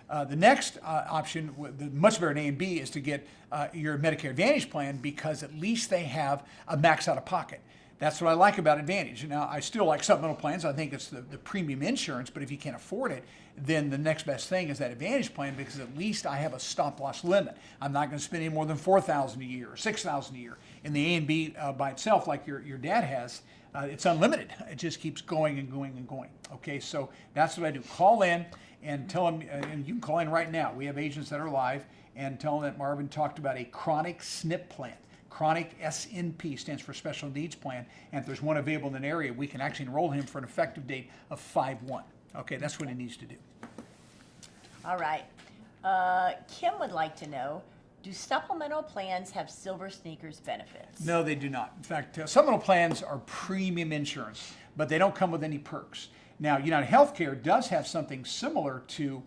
The next option, much better than A and B, is to get your Medicare Advantage plan, because at least they have a max out of pocket. That's what I like about Advantage. Now, I still like supplemental plans. I think it's the premium insurance, but if you can't afford it, then the next best thing is that Advantage plan, because at least I have a stop-loss limit. I'm not going to spend any more than $4,000 a year or $6,000 a year. In the A and B by itself, like your dad has, it's unlimited. It just keeps going and going and going. Okay, so that's what I do. Call in and tell them, and you can call in right now. We have agents that are live, and tell them that Marvin talked about a chronic SNP plan. Chronic SNP stands for Special Needs Plan, and if there's one available in an area, we can actually enroll him for an effective date of 5/1. Okay, that's what he needs to do. All right. Kim would like to know, do supplemental plans have silver sneakers benefits? No, they do not. In fact, supplemental plans are premium insurance, but they don't come with any perks. Now, UnitedHealthcare does have something similar to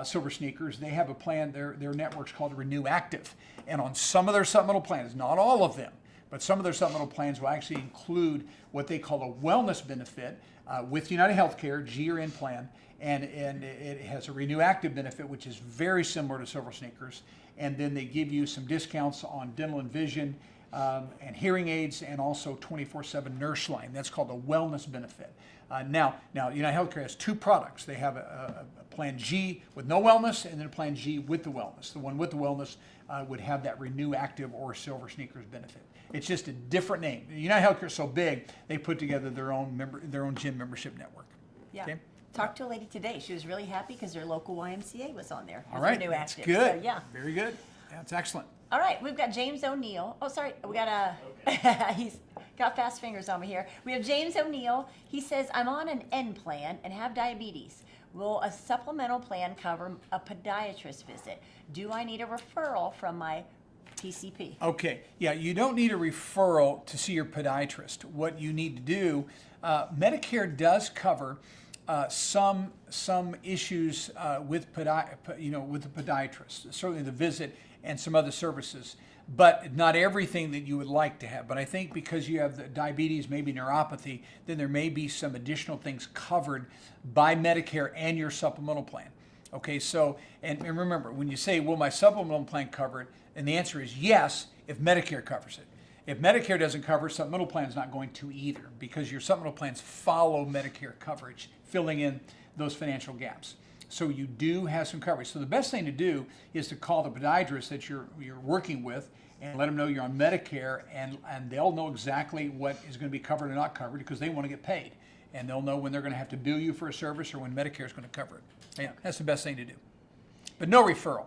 Silver Sneakers. They have a plan, their network's called Renew Active. And on some of their supplemental plans, not all of them, but some of their supplemental plans will actually include what they call a wellness benefit with UnitedHealthcare, G or N plan, and it has a Renew Active benefit, which is very similar to Silver Sneakers. And then they give you some discounts on dental and vision and hearing aids, and also 24/7 nurse line. That's called a wellness benefit. Now UnitedHealthcare has two products. They have a Plan G with no wellness, and then a Plan G with the wellness. The one with the wellness would have that Renew Active or Silver Sneakers benefit. It's just a different name. UnitedHealthcare is so big, they put together their own gym membership network. Yeah. Okay? Talked to a lady today. She was really happy because her local YMCA was on there. All as their right, new that's active. good. So, yeah. Very good. That's excellent. All right, we've got James O'Neill. Oh, sorry, we got he's got fast fingers on me here. We have James O'Neill. He says, I'm on an N plan and have diabetes. Will a supplemental plan cover a podiatrist visit? Do I need a referral from my PCP? Okay, yeah, you don't need a referral to see your podiatrist. What you need to do, Medicare does cover some issues with with the podiatrist, certainly the visit and some other services, but not everything that you would like to have. But I think because you have the diabetes, maybe neuropathy, then there may be some additional things covered by Medicare and your supplemental plan. Okay, so, and remember, when you say, will my supplemental plan cover it? And the answer is yes, if Medicare covers it. If Medicare doesn't cover it, supplemental plan is not going to either, because your supplemental plans follow Medicare coverage, filling in those financial gaps. So you do have some coverage. So the best thing to do is to call the podiatrist that you're working with and let them know you're on Medicare, and they'll know exactly what is going to be covered or not covered, because they want to get paid. And they'll know when they're going to have to bill you for a service or when Medicare is going to cover it. Yeah, that's the best thing to do. But no referral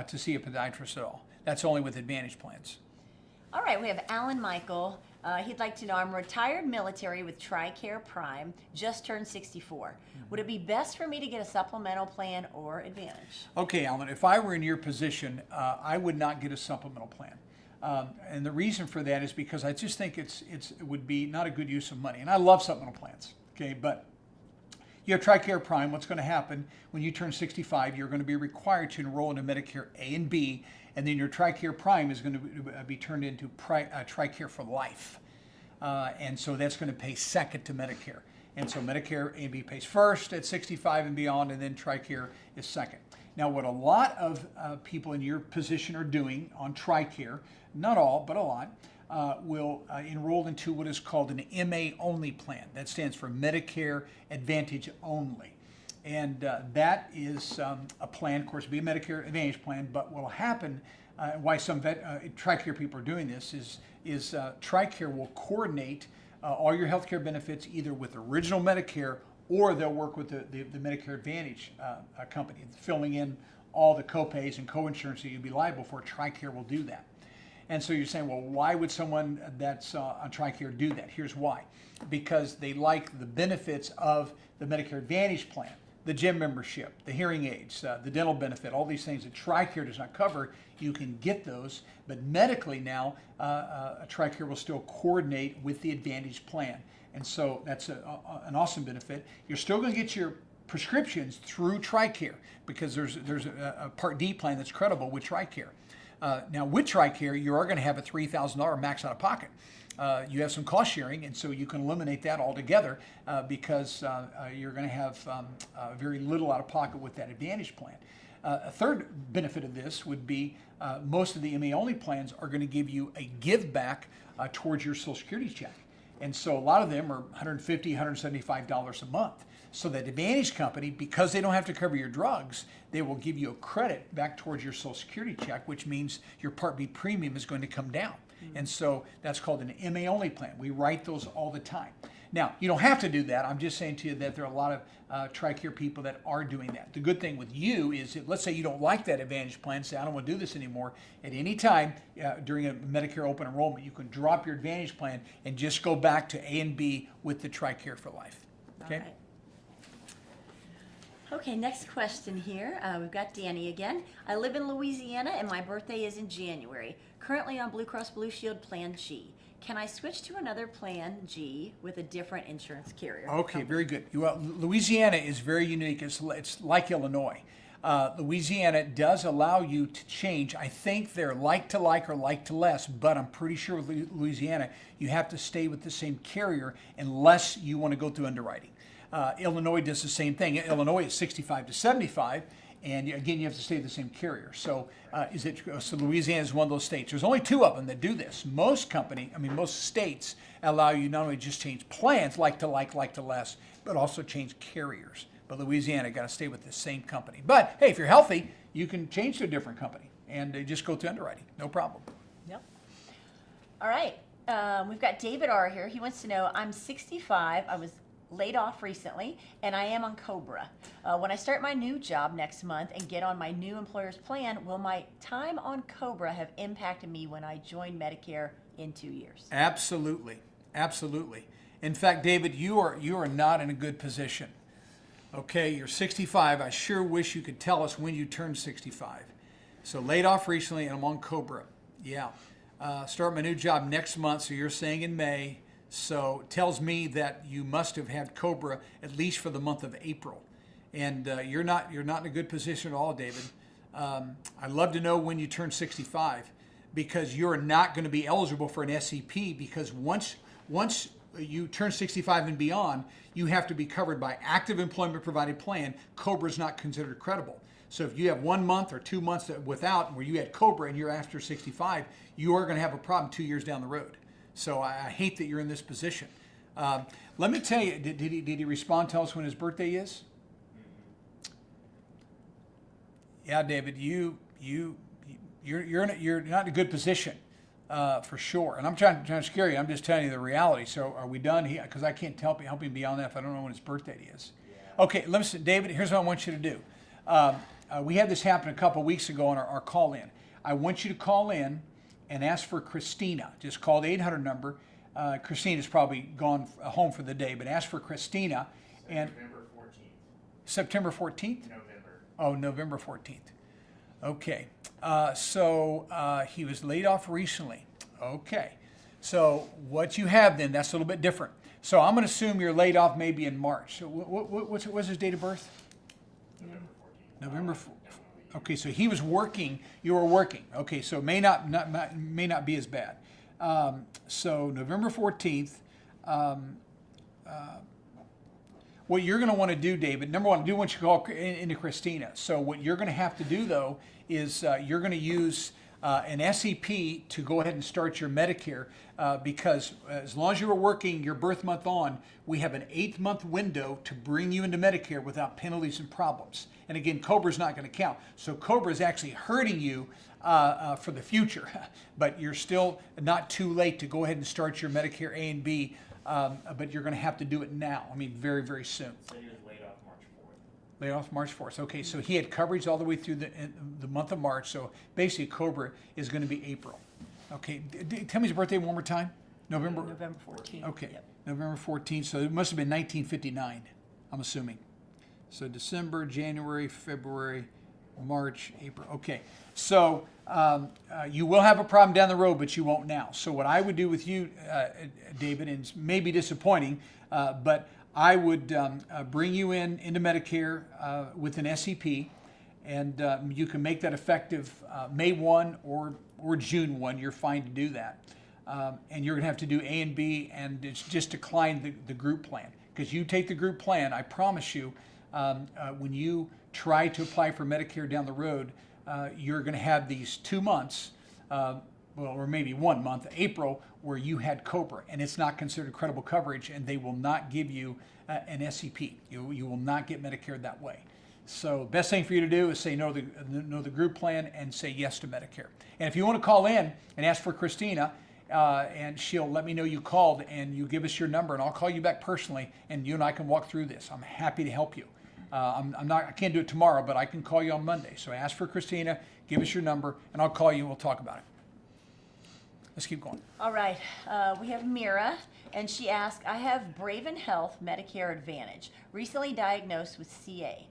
to see a podiatrist at all. That's only with Advantage plans. All right, we have Alan Michael. He'd like to know, I'm retired military with Tricare Prime, just turned 64. Would it be best for me to get a supplemental plan or Advantage? Okay, Alan, if I were in your position, I would not get a supplemental plan. And the reason for that is because I just think it would be not a good use of money. And I love supplemental plans, okay, but you have Tricare Prime. What's going to happen when you turn 65, you're going to be required to enroll into Medicare A and B, and then your Tricare Prime is going to be turned into Tricare for life. And so that's going to pay second to Medicare. And so Medicare A and B pays first at 65 and beyond, and then Tricare is second. Now, what a lot of people in your position are doing on Tricare, not all, but a lot, will enroll into what is called an MA-only plan. That stands for Medicare Advantage Only. And that is a plan, of course, be a Medicare Advantage plan, but what will happen, why some Tricare people are doing this is Tricare will coordinate all your health care benefits either with original Medicare, or they'll work with the Medicare Advantage company, filling in all the copays and coinsurance that you'd be liable for. Tricare will do that. And so you're saying, well, why would someone that's on Tricare do that? Here's why. Because they like the benefits of the Medicare Advantage plan, the gym membership, the hearing aids, the dental benefit, all these things that Tricare does not cover. You can get those, but medically now, Tricare will still coordinate with the Advantage plan. And so that's an awesome benefit. You're still going to get your prescriptions through Tricare, because there's a Part D plan that's credible with Tricare. Now with Tricare, you are going to have a $3,000 max out of pocket. You have some cost sharing, and so you can eliminate that altogether because you're going to have very little out of pocket with that Advantage plan. A third benefit of this would be most of the MA-only plans are going to give you a give back towards your Social Security check. And so a lot of them are $150, $175 a month. So that Advantage company, because they don't have to cover your drugs, they will give you a credit back towards your Social Security check, which means your Part B premium is going to come down. And so that's called an MA-only plan. We write those all the time. Now, you don't have to do that. I'm just saying to you that there are a lot of Tricare people that are doing that. The good thing with you is that, let's say you don't like that Advantage plan, say, I don't want to do this anymore. At any time during a Medicare open enrollment, you can drop your Advantage plan and just go back to A and B with the Tricare for life. Okay? All right. Okay, next question here. We've got Danny again. I live in Louisiana and my birthday is in January. Currently on Blue Cross Blue Shield Plan G. Can I switch to another Plan G with a different insurance carrier? Okay, very good. Louisiana is very unique. It's like Illinois. Louisiana does allow you to change. I think they're like to like or like to less, but I'm pretty sure with Louisiana, you have to stay with the same carrier unless you want to go through underwriting. Illinois does the same thing. Illinois is 65 to 75, and again, you have to stay with the same carrier. So, so Louisiana is one of those states. There's only two of them that do this. Most states allow you not only just change plans, like to less, but also change carriers. But Louisiana got to stay with the same company. But hey, if you're healthy, you can change to a different company and just go through underwriting. No problem. Yep. All right. We've got David R. here. He wants to know, I'm 65. I was laid off recently, and I am on Cobra. When I start my new job next month and get on my new employer's plan, will my time on Cobra have impacted me when I join Medicare in 2 years? Absolutely, absolutely. In fact, David, you are not in a good position. Okay, you're 65. I sure wish you could tell us when you turned 65. So laid off recently, and I'm on Cobra. Yeah. Start my new job next month, so you're saying in May. So it tells me that you must have had Cobra at least for the month of April. And you're not in a good position at all, David. I'd love to know when you turn 65, because you're not going to be eligible for an SEP, because once you turn 65 and beyond, you have to be covered by active employment provided plan. Cobra is not considered credible. So if you have 1 month or 2 months without, where you had Cobra and you're after 65, you are going to have a problem 2 years down the road. So I hate that you're in this position. Let me tell you, did he respond? Tell us when his birthday is? Yeah, David, you're not in a good position. For sure. And I'm trying to scare you. I'm just telling you the reality. So are we done? Because I can't help him beyond that if I don't know when his birthday is. Yeah. Okay, listen, David, here's what I want you to do. We had this happen a couple weeks ago on our call-in. I want you to call in and ask for Christina. Just call the 800 number. Christina's probably gone home for the day, but ask for Christina. And November 14th. September 14th? November. Oh, November 14th. Okay, so he was laid off recently. Okay, so what you have then, that's a little bit different. So I'm going to assume you're laid off maybe in March. So what's his date of birth? November 14th. November. Okay, so he was working. You were working. Okay, so it may not be as bad. So November 14th. What you're going to want to do, David, number one, I do want you to call into Christina. So what you're going to have to do, though, is you're going to use an SEP to go ahead and start your Medicare, because as long as you were working your birth month on, we have an 8-month window to bring you into Medicare without penalties and problems. And again, Cobra's not going to count. So Cobra is actually hurting you for the future, but you're still not too late to go ahead and start your Medicare A and B. But you're going to have to do it now. I mean, very, very soon. So he was laid off March 4th. Laid off March 4th. Okay, so he had coverage all the way through the month of March. So basically, Cobra is going to be April. Okay, tell me his birthday one more time. November 14th. Okay, Yep. November 14th. So it must have been 1959, I'm assuming. So December, January, February, March, April. Okay, so you will have a problem down the road, but you won't now. So what I would do with you, David, and it's maybe disappointing, but I would bring you into Medicare with an SEP, and you can make that effective May 1 or June 1. You're fine to do that. And you're going to have to do A and B, and it's just decline the group plan. Because you take the group plan, I promise you, when you try to apply for Medicare down the road, you're going to have these 2 months, or maybe 1 month, April, where you had Cobra, and it's not considered credible coverage, and they will not give you an SEP. You will not get Medicare that way. So best thing for you to do is say no to the group plan and say yes to Medicare. And if you want to call in and ask for Christina, and she'll let me know you called, and you give us your number, and I'll call you back personally, and you and I can walk through this. I'm happy to help you. I can't do it tomorrow, but I can call you on Monday. So ask for Christina, give us your number, and I'll call you and we'll talk about it. Let's keep going. All right, we have Mira, and she asked, I have Braven Health Medicare Advantage, recently diagnosed with CA.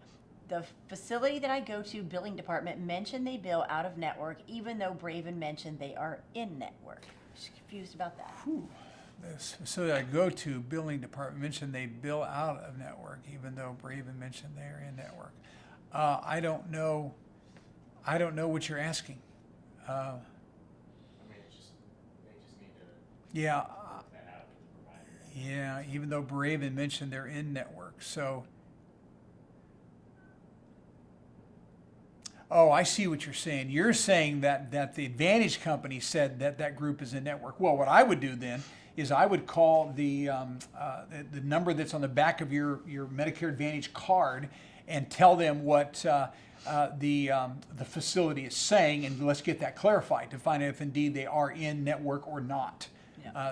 The facility that I go to, billing department, mentioned they bill out of network, even though Braven mentioned they are in network. She's confused about that. This facility I go to, billing department, mentioned they bill out of network, even though Braven mentioned they're in network. I don't know what you're asking. I mean, they just need to Yeah, work that out with the provider. yeah. Even though Braven mentioned they're in network, so. Oh, I see what you're saying. You're saying that the Advantage company said that group is in network. Well, what I would do then is I would call the number that's on the back of your Medicare Advantage card and tell them what the facility is saying, and let's get that clarified to find out if indeed they are in network or not.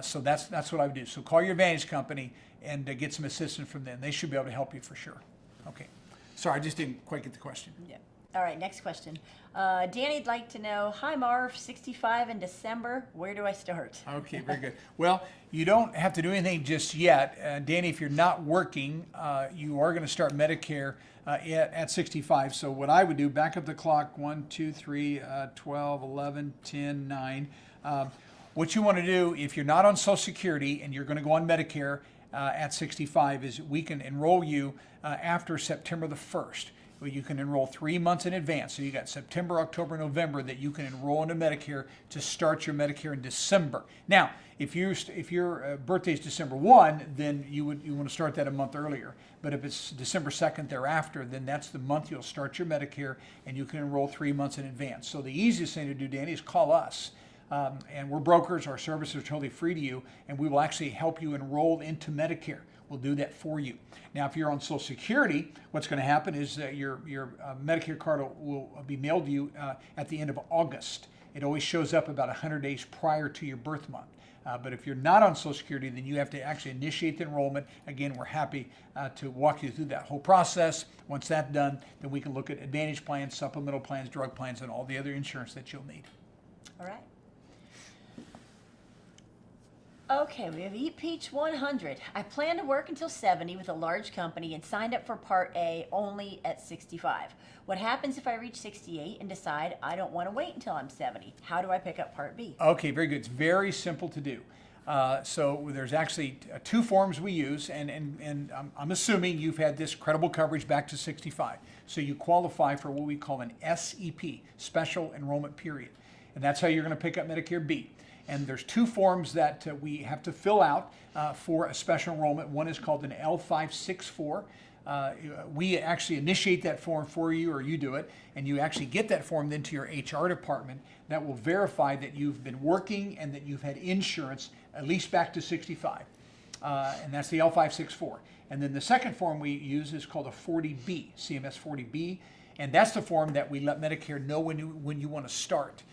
So that's what I would do. So call your Advantage company and get some assistance from them. They should be able to help you for sure. Okay. Sorry, I just didn't quite get the question. Yeah. All right, next question. Danny'd like to know, hi Marv, 65 in December, where do I start? Okay, very good. Well, you don't have to do anything just yet. Danny, if you're not working, you are going to start Medicare at 65. So what I would do, back up the clock, 1, 2, 3, 12, 11, 10, 9. What you want to do, if you're not on Social Security and you're going to go on Medicare at 65, is we can enroll you after September the 1st. Well, you can enroll 3 months in advance. So you got September, October, November that you can enroll into Medicare to start your Medicare in December. Now, if your birthday is December 1, then you want to start that a month earlier. But if it's December 2nd thereafter, then that's the month you'll start your Medicare, and you can enroll 3 months in advance. So the easiest thing to do, Danny, is call us. And we're brokers. Our services are totally free to you, and we will actually help you enroll into Medicare. We'll do that for you. Now, if you're on Social Security, what's going to happen is that your Medicare card will be mailed to you at the end of August. It always shows up about 100 days prior to your birth month. But if you're not on Social Security, then you have to actually initiate the enrollment. Again, we're happy to walk you through that whole process. Once that's done, then we can look at Advantage plans, supplemental plans, drug plans, and all the other insurance that you'll need. All right. Okay, we have Eat Peach 100. I plan to work until 70 with a large company and signed up for Part A only at 65. What happens if I reach 68 and decide I don't want to wait until I'm 70? How do I pick up Part B? Okay, very good. It's very simple to do. So there's actually 2 forms we use, and I'm assuming you've had this credible coverage back to 65. So you qualify for what we call an SEP, Special Enrollment Period. And that's how you're going to pick up Medicare B. And there's 2 forms that we have to fill out for a special enrollment. One is called an L564. We actually initiate that form for you, or you do it, and you actually get that form then to your HR department that will verify that you've been working and that you've had insurance at least back to 65. And that's the L564. And then the second form we use is called a 40B, CMS 40B. And that's the form that we let Medicare know when you want to start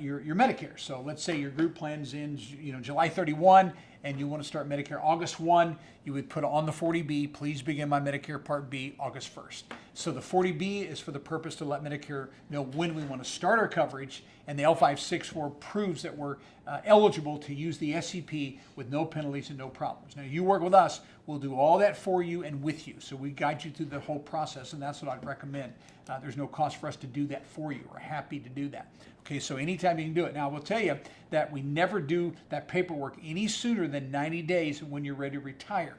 your Medicare. So let's say your group plan's in July 31 and you want to start Medicare August 1, you would put on the 40B, please begin my Medicare Part B August 1st. So the 40B is for the purpose to let Medicare know when we want to start our coverage, and the L564 proves that we're eligible to use the SEP with no penalties and no problems. Now, you work with us, we'll do all that for you and with you. So we guide you through the whole process, and that's what I'd recommend. There's no cost for us to do that for you. We're happy to do that. Okay, so anytime you can do it. Now, I will tell you that we never do that paperwork any sooner than 90 days when you're ready to retire.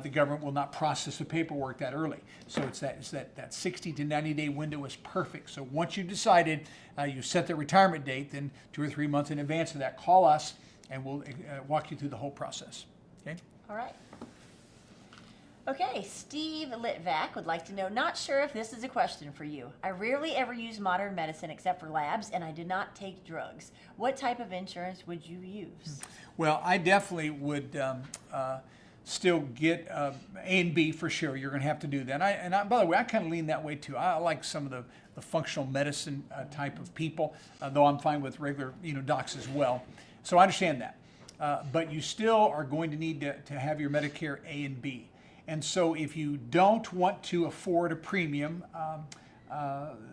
The government will not process the paperwork that early. So it's that 60 to 90 day window is perfect. So once you've decided you set the retirement date, then 2 or 3 months in advance of that, call us and we'll walk you through the whole process. Okay? All right. Okay, Steve Litvak would like to know, not sure if this is a question for you. I rarely ever use modern medicine except for labs, and I do not take drugs. What type of insurance would you use? Well, I definitely would still get A and B for sure. You're going to have to do that. And by the way, I kind of lean that way too. I like some of the functional medicine type of people, though I'm fine with regular docs as well. So I understand that. But you still are going to need to have your Medicare A and B. And so if you don't want to afford a premium,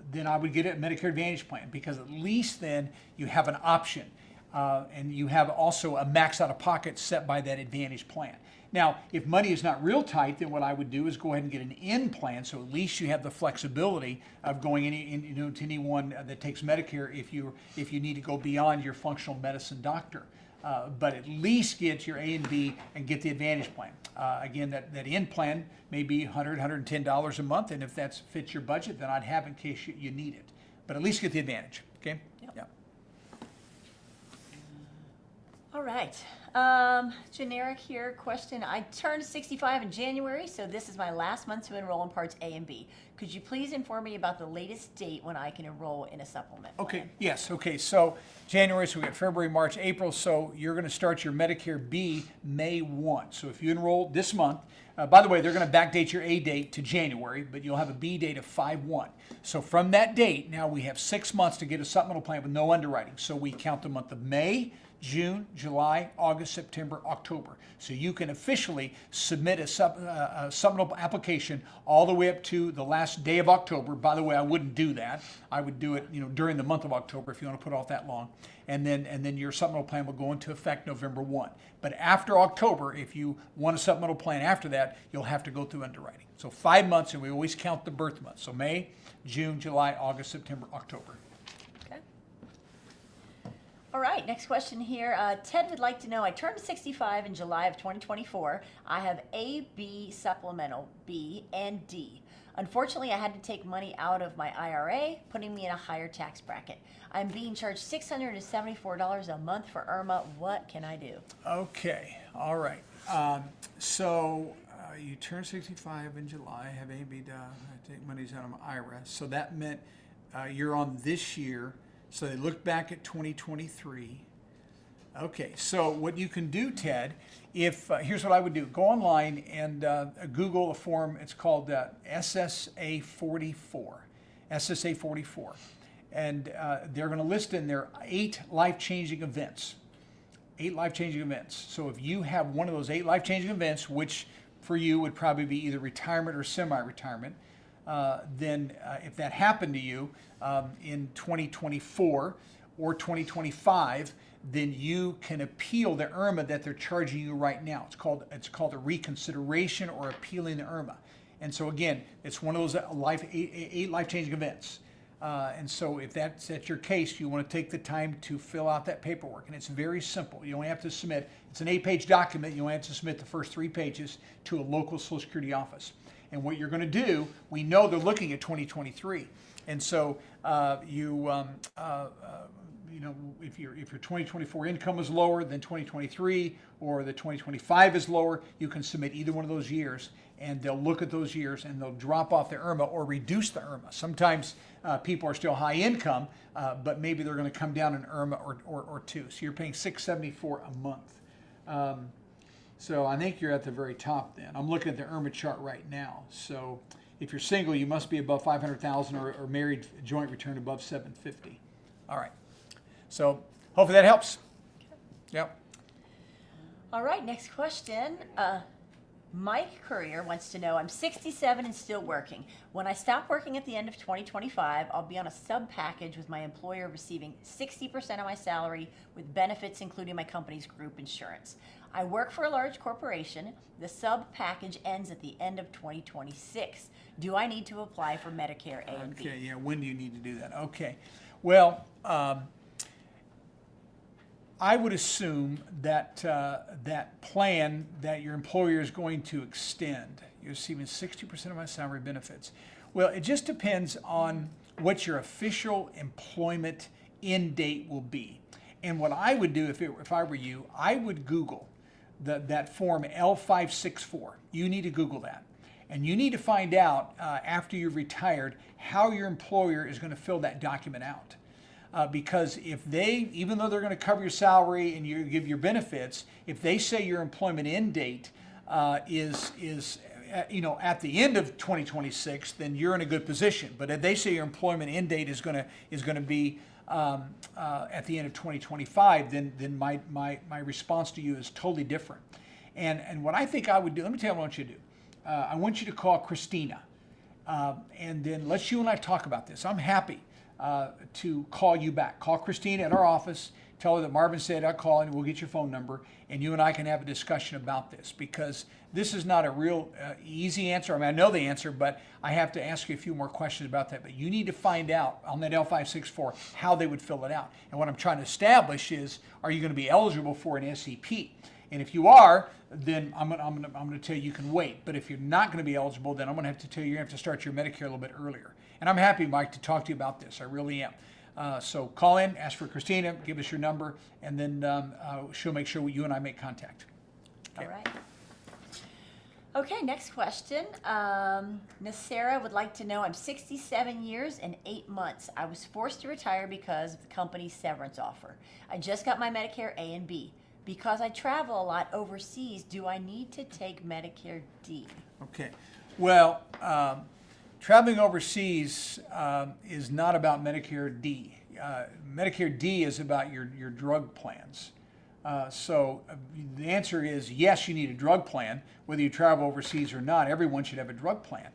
then I would get a Medicare Advantage plan, because at least then you have an option. And you have also a max out of pocket set by that Advantage plan. Now, if money is not real tight, then what I would do is go ahead and get an N plan, so at least you have the flexibility of going to anyone that takes Medicare if you need to go beyond your functional medicine doctor. But at least get your A and B and get the Advantage plan. Again, that N plan may be $100, $110 a month, and if that fits your budget, then I'd have it in case you need it. But at least get the Advantage, okay? Yep. Yeah. All right. Generic here question. I turned 65 in January, so this is my last month to enroll in parts A and B. Could you please inform me about the latest date when I can enroll in a supplement Okay, plan? yes, okay, so January, so we got February, March, April, so you're going to start your Medicare B May 1. So if you enroll this month, by the way, they're going to backdate your A date to January, but you'll have a B date of 5/1. So from that date, now we have 6 months to get a supplemental plan with no underwriting. So we count the month of May, June, July, August, September, October. So you can officially submit a supplemental application all the way up to the last day of October. By the way, I wouldn't do that. I would do it, during the month of October if you want to put off that long. And then your supplemental plan will go into effect November 1. But after October, if you want a supplemental plan after that, you'll have to go through underwriting. So 5 months, and we always count the birth months. So May, June, July, August, September, October. Okay. All right, next question here. Ted would like to know, I turned 65 in July of 2024. I have A, B supplemental, B, and D. Unfortunately, I had to take money out of my IRA, putting me in a higher tax bracket. I'm being charged $674 a month for IRMAA. What can I do? Okay, all right. You turn 65 in July, have A, B, I take monies out of my IRA. So that meant you're on this year. So they look back at 2023. Okay, so what you can do, Ted, if here's what I would do: go online and Google a form. It's called SSA 44, SSA 44, and they're going to list in there 8 life-changing events. 8 life-changing events. So if you have one of those 8 life-changing events, which for you would probably be either retirement or semi-retirement, then if that happened to you in 2024 or 2025, then you can appeal the IRMAA that they're charging you right now. It's called a reconsideration or appealing the IRMAA. And so again, it's one of those 8 life-changing events. And so if that's your case, you want to take the time to fill out that paperwork. And it's very simple. You only have to submit, it's an 8-page document. You only have to submit the first 3 pages to a local Social Security office. And what you're going to do, we know they're looking at 2023. And so if your 2024 income is lower than 2023, or the 2025 is lower, you can submit either one of those years, and they'll look at those years and they'll drop off the IRMAA or reduce the IRMAA. Sometimes people are still high income, but maybe they're going to come down an IRMAA or 2. So you're paying $674 a month. So I think you're at the very top then. I'm looking at the IRMAA chart right now. So if you're single, you must be above 500,000, or married, joint return above 750. All right. So hopefully that helps. Yep. All right, next question. Mike Courier wants to know, I'm 67 and still working. When I stop working at the end of 2025, I'll be on a sub package with my employer receiving 60% of my salary with benefits including my company's group insurance. I work for a large corporation. The sub package ends at the end of 2026. Do I need to apply for Medicare A and B? Okay, yeah, when do you need to do that? Okay. Well, I would assume that that plan that your employer is going to extend, you're receiving 60% of my salary benefits. Well, it just depends on what your official employment end date will be. And what I would do if I were you, I would Google that form L564. You need to Google that. And you need to find out after you've retired how your employer is going to fill that document out. Because if they, even though they're going to cover your salary and you give your benefits, if they say your employment end date is at the end of 2026, then you're in a good position. But if they say your employment end date is going to be at the end of 2025, then my response to you is totally different. And what I think I would do, let me tell you what I want you to do. I want you to call Christina, and then let's you and I talk about this. I'm happy to call you back. Call Christina at our office. Tell her that Marvin said I'll call, and we'll get your phone number, and you and I can have a discussion about this, because this is not a real easy answer. I mean, I know the answer, but I have to ask you a few more questions about that. But you need to find out on that L564 how they would fill it out. And what I'm trying to establish is, are you going to be eligible for an SEP? And if you are, then I'm going to tell you can wait. But if you're not going to be eligible, then I'm going to have to tell you you're going to have to start your Medicare a little bit earlier. And I'm happy, Mike, to talk to you about this. I really am. So call in, ask for Christina, give us your number, and then she'll make sure you and I make contact. Okay. All right. Okay, next question. Miss Sarah would like to know, I'm 67 years and 8 months. I was forced to retire because of the company's severance offer. I just got my Medicare A and B. Because I travel a lot overseas, do I need to take Medicare D? Okay. Well, traveling overseas is not about Medicare D. Medicare D is about your drug plans. The answer is yes, you need a drug plan. Whether you travel overseas or not, everyone should have a drug plan.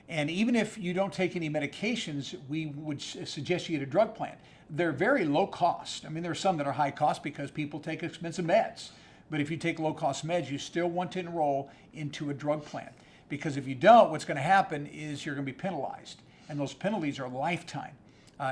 And even if you don't take any medications, we would suggest you get a drug plan. They're very low cost. I mean, there are some that are high cost because people take expensive meds. But if you take low cost meds, you still want to enroll into a drug plan. Because if you don't, what's going to happen is you're going to be penalized. And those penalties are lifetime.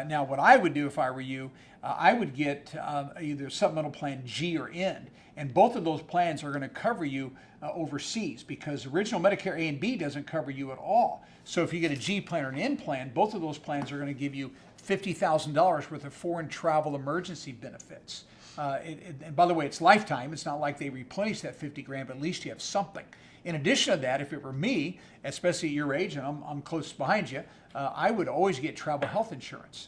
Now, what I would do if I were you, I would get either Supplemental Plan G or N. And both of those plans are going to cover you overseas, because original Medicare A and B doesn't cover you at all. So if you get a G plan or an N plan, both of those plans are going to give you $50,000 worth of foreign travel emergency benefits. And by the way, it's lifetime. It's not like they replenish that 50 grand, but at least you have something. In addition to that, if it were me, especially at your age, and I'm close behind you, I would always get travel health insurance.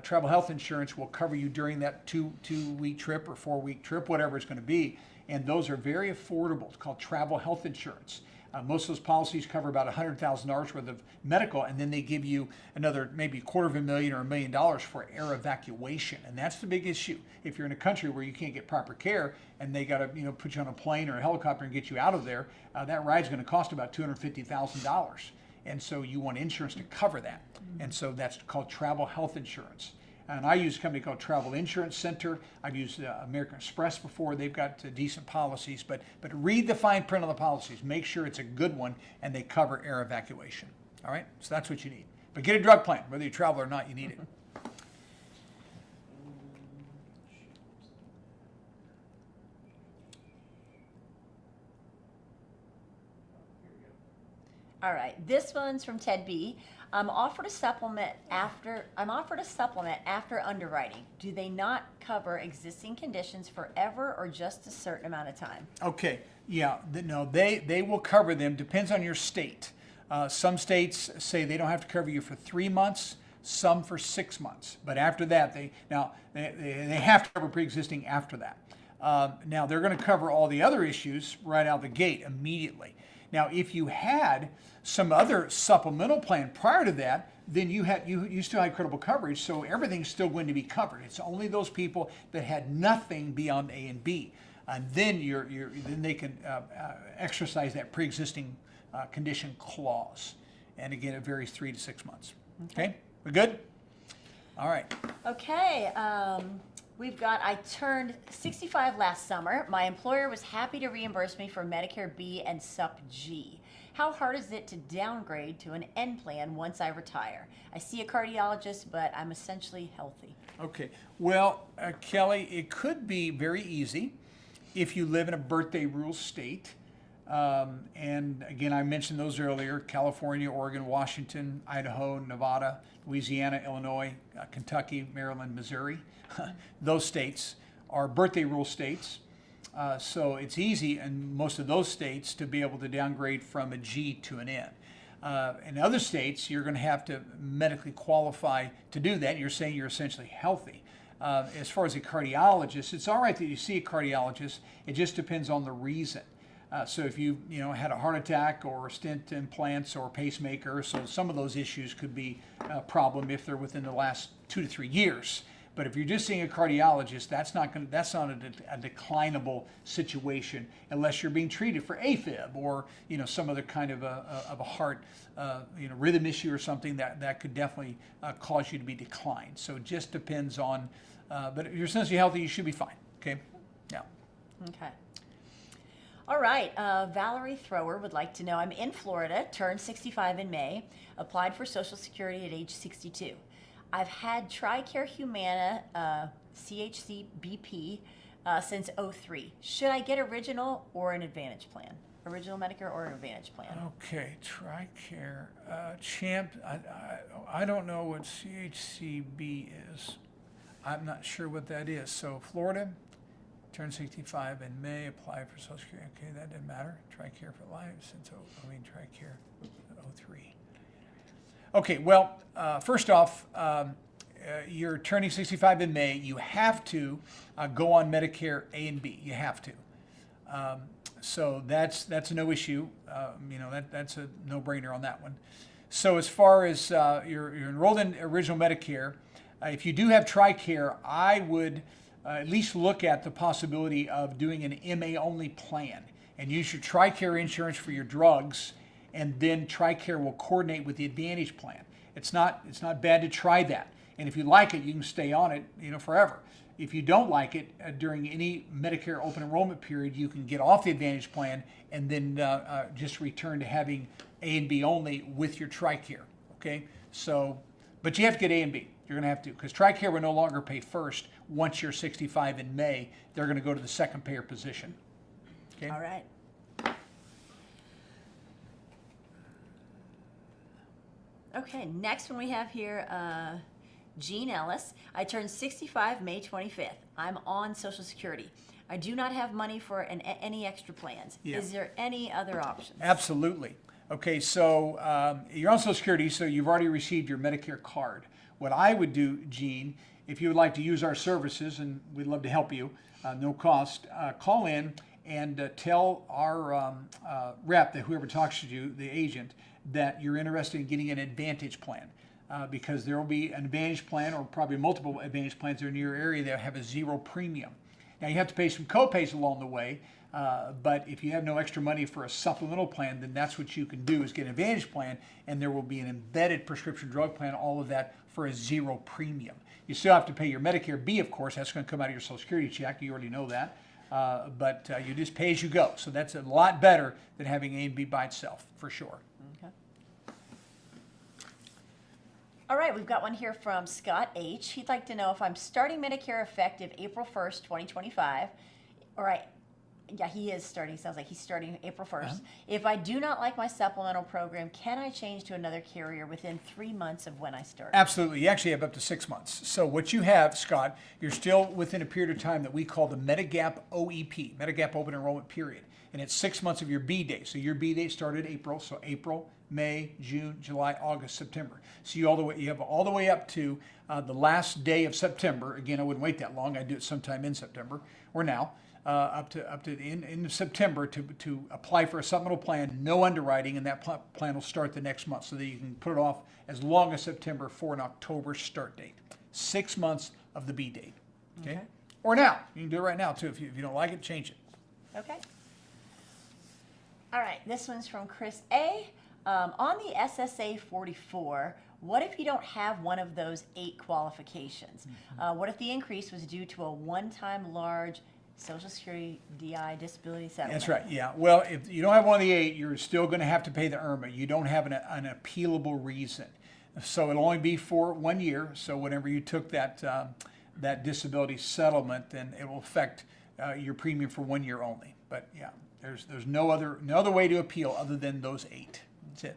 Travel health insurance will cover you during that two-week trip or 4-week trip, whatever it's going to be. And those are very affordable. It's called travel health insurance. Most of those policies cover about $100,000 worth of medical, and then they give you another maybe $250,000 or $1 million for air evacuation. And that's the big issue. If you're in a country where you can't get proper care and they got to put you on a plane or a helicopter and get you out of there, that ride's going to cost about $250,000. And so you want insurance to cover that. And so that's called travel health insurance. And I use a company called Travel Insurance Center. I've used American Express before. They've got decent policies, but read the fine print on the policies. Make sure it's a good one and they cover air evacuation. All right, so that's what you need. But get a drug plan. Whether you travel or not, you need it. All right, this one's from Ted B. I'm offered a supplement after underwriting. Do they not cover existing conditions forever or just a certain amount of time? Okay, yeah, no, they will cover them. Depends on your state. Some states say they don't have to cover you for 3 months, some for 6 months. But after that, they have to cover pre-existing after that. Now they're going to cover all the other issues right out the gate immediately. Now, if you had some other supplemental plan prior to that, then you still had credible coverage, so everything's still going to be covered. It's only those people that had nothing beyond A and B, and then then they can exercise that pre-existing condition clause. And again, it varies 3 to 6 months. Okay, we good? All right. Okay. I turned 65 last summer. My employer was happy to reimburse me for Medicare B and Supp G. How hard is it to downgrade to an N plan once I retire? I see a cardiologist, but I'm essentially healthy. Okay. Well, Kelly, it could be very easy if you live in a birthday rule state. And again, I mentioned those earlier: California, Oregon, Washington, Idaho, Nevada, Louisiana, Illinois, Kentucky, Maryland, Missouri. Those states are birthday rule states. So it's easy in most of those states to be able to downgrade from a G to an N. In other states, you're going to have to medically qualify to do that. You're saying you're essentially healthy. As far as a cardiologist, it's all right that you see a cardiologist. It just depends on the reason. So if you had a heart attack or stent implants or pacemaker, so some of those issues could be a problem if they're within the last 2 to 3 years. But if you're just seeing a cardiologist, that's not a declinable situation unless you're being treated for AFib or some other kind of a heart rhythm issue or something that could definitely cause you to be declined. So it just depends on. But if you're essentially healthy, you should be fine. Okay. Yeah. Okay. All right, Valerie Thrower would like to know, I'm in Florida, turned 65 in May, applied for Social Security at age 62. I've had Tricare Humana CHC BP since 03. Should I get original or an Advantage plan? Original Medicare or an Advantage plan? Okay, Tricare. Champ, I don't know what CHCB is. I'm not sure what that is. So Florida, turned 65 in May, applied for Social Security. Okay, that didn't matter. Tricare for life since, Tricare 03. Okay, well, first off, you're turning 65 in May. You have to go on Medicare A and B. You have to. So that's no issue. That's a no-brainer on that one. So as far as you're enrolled in original Medicare, if you do have Tricare, I would at least look at the possibility of doing an MA-only plan and use your Tricare insurance for your drugs, and then Tricare will coordinate with the Advantage plan. It's not bad to try that. And if you like it, you can stay on it, forever. If you don't like it, during any Medicare open enrollment period, you can get off the Advantage plan and then just return to having A and B only with your Tricare. Okay, so, but you have to get A and B. You're going to have to, because Tricare will no longer pay first once you're 65 in May. They're going to go to the second payer position. Okay. All right. Okay, next one we have here, Jean Ellis. I turned 65 May 25th. I'm on Social Security. I do not have money for any extra plans. Yeah. Is there any other options? Absolutely. Okay, so you're on Social Security, so you've already received your Medicare card. What I would do, Gene, if you would like to use our services, and we'd love to help you, no cost, call in and tell our rep, that whoever talks to you, the agent, that you're interested in getting an Advantage plan. Because there will be an Advantage plan, or probably multiple Advantage plans that are in your area that have a 0 premium. Now you have to pay some co-pays along the way, but if you have no extra money for a supplemental plan, then that's what you can do, is get an Advantage plan, and there will be an embedded prescription drug plan, all of that for a 0 premium. You still have to pay your Medicare B, of course. That's going to come out of your Social Security check. You already know that. But you just pay as you go. So that's a lot better than having A and B by itself, for sure. Okay. All right, we've got one here from Scott H. He'd like to know if I'm starting Medicare effective April 1st, 2025. All right. Yeah, he is starting. Sounds like he's starting April 1st. If I do not like my supplemental program, can I change to another carrier within 3 months of when I start? Absolutely. You actually have up to 6 months. So what you have, Scott, you're still within a period of time that we call the Medigap OEP, Medigap Open Enrollment Period. And it's 6 months of your B date. So your B date started April. So April, May, June, July, August, September. So you have all the way up to the last day of September. Again, I wouldn't wait that long. I'd do it sometime in September or now. Up to the end of September to apply for a supplemental plan, no underwriting, and that plan will start the next month, so that you can put it off as long as September for an October start date. 6 months of the B date. Okay? Or now. You can do it right now too. If you don't like it, change it. Okay. All right, this one's from Chris A. On the SSA 44, what if you don't have one of those 8 qualifications? What if the increase was due to a one-time large Social Security DI disability settlement? That's right, yeah. Well, if you don't have one of the 8, you're still going to have to pay the IRMAA. You don't have an appealable reason. So it'll only be for 1 year. So whenever you took that disability settlement, then it will affect your premium for 1 year only. But yeah, there's no other way to appeal other than those 8. That's it.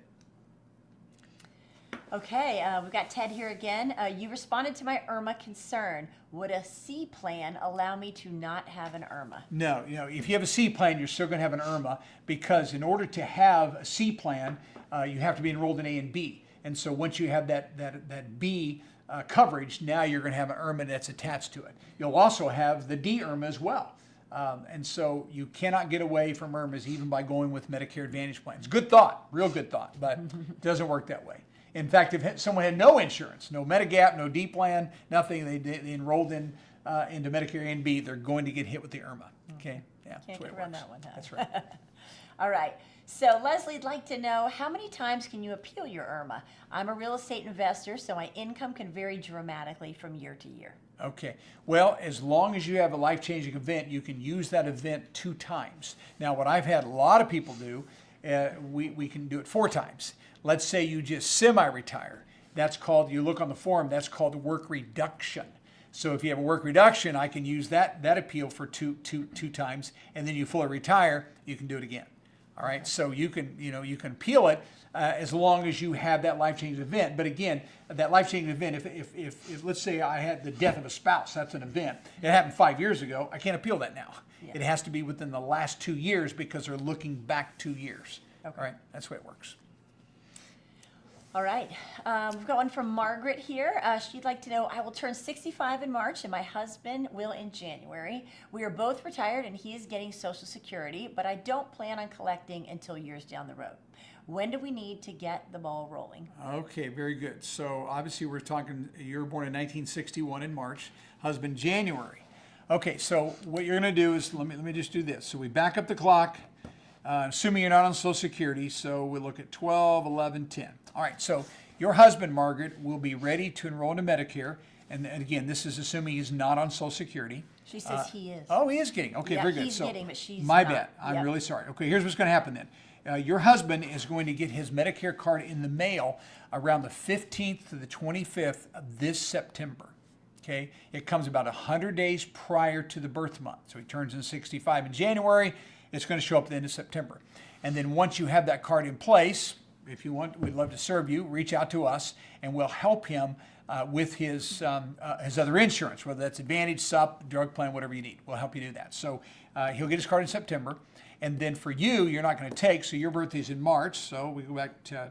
Okay, we've got Ted here again. You responded to my IRMAA concern. Would a C plan allow me to not have an IRMAA? No, if you have a C plan, you're still going to have an IRMAA, because in order to have a C plan, you have to be enrolled in A and B. And so once you have that B coverage, now you're going to have an IRMAA that's attached to it. You'll also have the D IRMAA as well. And so you cannot get away from IRMAAs even by going with Medicare Advantage plans. Good thought, real good thought, but it doesn't work that way. In fact, if someone had no insurance, no Medigap, no D plan, nothing, they enrolled into Medicare A and B, they're going to get hit with the IRMAA. Okay, yeah, Can't get around that one, huh? That's right. All right. So Leslie'd like to know, how many times can you appeal your IRMAA? I'm a real estate investor, so my income can vary dramatically from year to year. Okay. Well, as long as you have a life-changing event, you can use that event 2 times. Now, what I've had a lot of people do, we can do it 4 times. Let's say you just semi-retire. That's called, you look on the form, that's called work reduction. So if you have a work reduction, I can use that appeal for two times, and then you fully retire, you can do it again. All right, so you can appeal it as long as you have that life-changing event. But again, that life-changing event, if let's say I had the death of a spouse, that's an event. It happened 5 years ago. I can't appeal that now. Yeah. It has to be within the last 2 years, because they're looking back 2 years. Okay. All right, that's the way it works. All right. We've got one from Margaret here. She'd like to know, I will turn 65 in March and my husband will in January. We are both retired and he is getting Social Security, but I don't plan on collecting until years down the road. When do we need to get the ball rolling? Okay, very good. So obviously we're talking, you were born in 1961 in March, husband January. Okay, so what you're going to do is, let me just do this. So we back up the clock, assuming you're not on Social Security. So we look at 12, 11, 10. All right, so your husband, Margaret, will be ready to enroll into Medicare. And again, this is assuming he's not on Social Security. She says he is. Oh, he is getting. Okay, Yeah, very good. he's getting, but she's my not. bad. I'm Yep. really sorry. Okay, here's what's going to happen then. Your husband is going to get his Medicare card in the mail around the 15th to the 25th of this September. Okay, it comes about 100 days prior to the birth month. So he turns in 65 in January. It's going to show up at the end of September. And then once you have that card in place, if you want, we'd love to serve you. Reach out to us, and we'll help him with his other insurance, whether that's Advantage, Supp, drug plan, whatever you need. We'll help you do that. So he'll get his card in September. And then for you, you're not going to take, so your birthday's in March. So we go back to,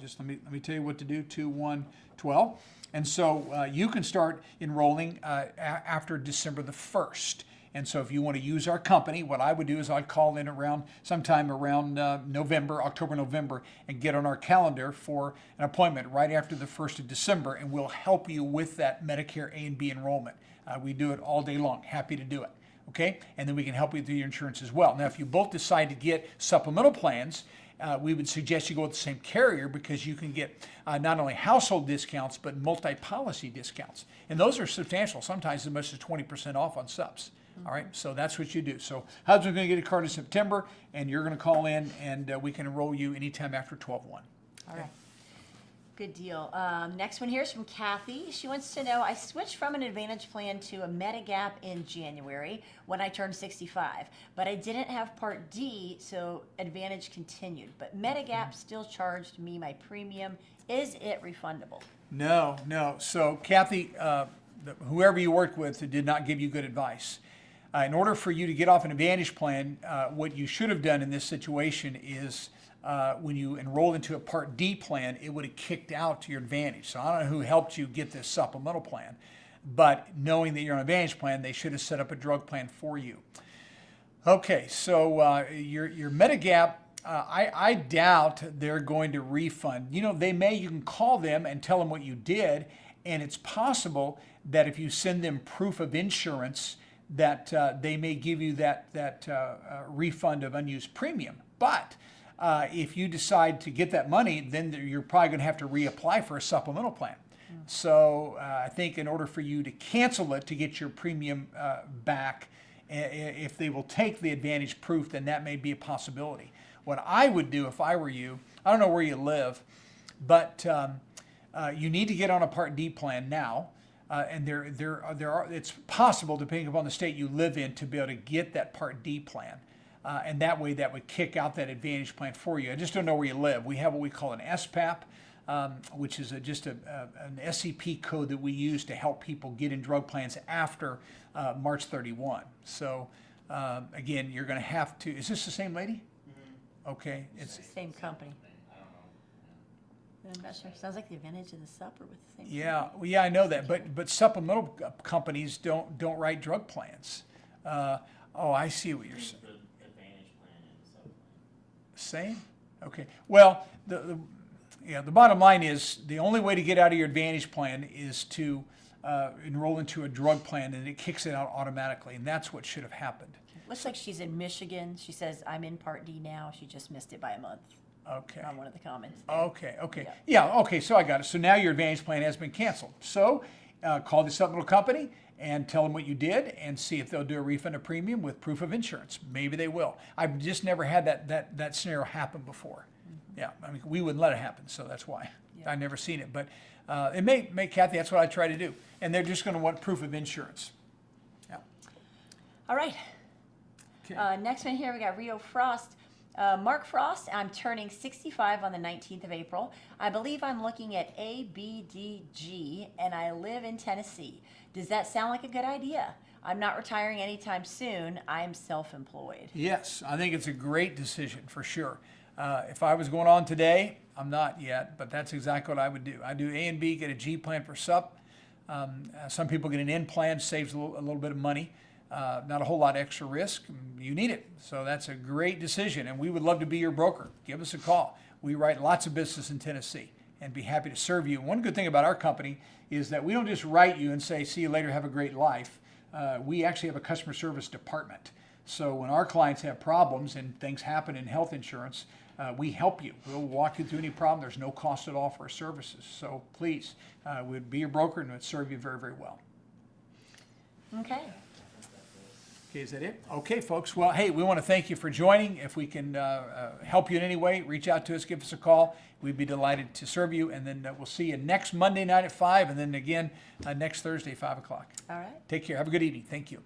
just let me tell you what to do, 2/1/12. And so you can start enrolling after December the 1st. And so if you want to use our company, what I would do is I'd call in sometime around October, November, and get on our calendar for an appointment right after the 1st of December, and we'll help you with that Medicare A and B enrollment. We do it all day long. Happy to do it. Okay? And then we can help you through your insurance as well. Now, if you both decide to get supplemental plans, we would suggest you go with the same carrier because you can get not only household discounts, but multi-policy discounts. And those are substantial, sometimes as much as 20% off on subs. All right, so that's what you do. So husband's going to get a card in September, and you're going to call in, and we can enroll you anytime after 12/1. All right. Good deal. Next one here is from Kathy. She wants to know, I switched from an Advantage plan to a Medigap in January when I turned 65, but I didn't have Part D, so Advantage continued. But Medigap still charged me my premium. Is it refundable? No. So Kathy, whoever you worked with did not give you good advice. In order for you to get off an Advantage plan, what you should have done in this situation is when you enrolled into a Part D plan, it would have kicked out your Advantage. So I don't know who helped you get this supplemental plan, but knowing that you're on an Advantage plan, they should have set up a drug plan for you. Okay, so your Medigap, I doubt they're going to refund. You can call them and tell them what you did, and it's possible that if you send them proof of insurance, that they may give you that refund of unused premium. But if you decide to get that money, then you're probably going to have to reapply for a supplemental plan. So I think in order for you to cancel it to get your premium back, if they will take the Advantage proof, then that may be a possibility. What I would do if I were you, I don't know where you live, but you need to get on a Part D plan now. And it's possible, depending upon the state you live in, to be able to get that Part D plan. And that way that would kick out that Advantage plan for you. I just don't know where you live. We have what we call an SPAP, which is just an SCP code that we use to help people get in drug plans after March 31. So again, you're going to have to, is this the same lady? Mm-hmm. Okay. It's the same company. I'm not sure. Sounds like the Advantage and the Supp are with the same company. Yeah, I know that, but supplemental companies don't write drug plans. I see what you're saying. The Advantage plan and the Supp plan. Same? Okay. Well, the bottom line is the only way to get out of your Advantage plan is to enroll into a drug plan, and it kicks it out automatically, and that's what should have happened. Looks like she's in Michigan. She says, I'm in Part D now. She just missed it by a month. Okay. On one of the comments there. Okay. Yeah, okay, so I got it. So now your Advantage plan has been canceled. So call the supplemental company and tell them what you did and see if they'll do a refund of premium with proof of insurance. Maybe they will. I've just never had that scenario happen before. Mm-hmm. Yeah, I mean, we wouldn't let it happen, so that's why. Yeah. I've never seen it. But it may, Kathy, that's what I try to do. And they're just going to want proof of insurance. Yeah. All right. Okay. Next one here, we got Rio Frost. Mark Frost, I'm turning 65 on the 19th of April. I believe I'm looking at A, B, D, G, and I live in Tennessee. Does that sound like a good idea? I'm not retiring anytime soon. I'm self-employed. Yes, I think it's a great decision for sure. If I was going on today, I'm not yet, but that's exactly what I would do. I do A and B, get a G plan for Supp. Some people get an N plan, saves a little bit of money. Not a whole lot of extra risk. You need it. So that's a great decision, and we would love to be your broker. Give us a call. We write lots of business in Tennessee and be happy to serve you. One good thing about our company is that we don't just write you and say, see you later, have a great life. we actually have a customer service department. So when our clients have problems and things happen in health insurance, we help you. We'll walk you through any problem. There's no cost at all for our services. So please, we'd be your broker and would serve you very, very well. Okay. Okay, is that it? Okay, folks. Well, hey, we want to thank you for joining. If we can help you in any way, reach out to us, give us a call. We'd be delighted to serve you. And then we'll see you next Monday night at 5, and then again next Thursday, 5 o'clock. All right. Take care. Have a good evening. Thank you.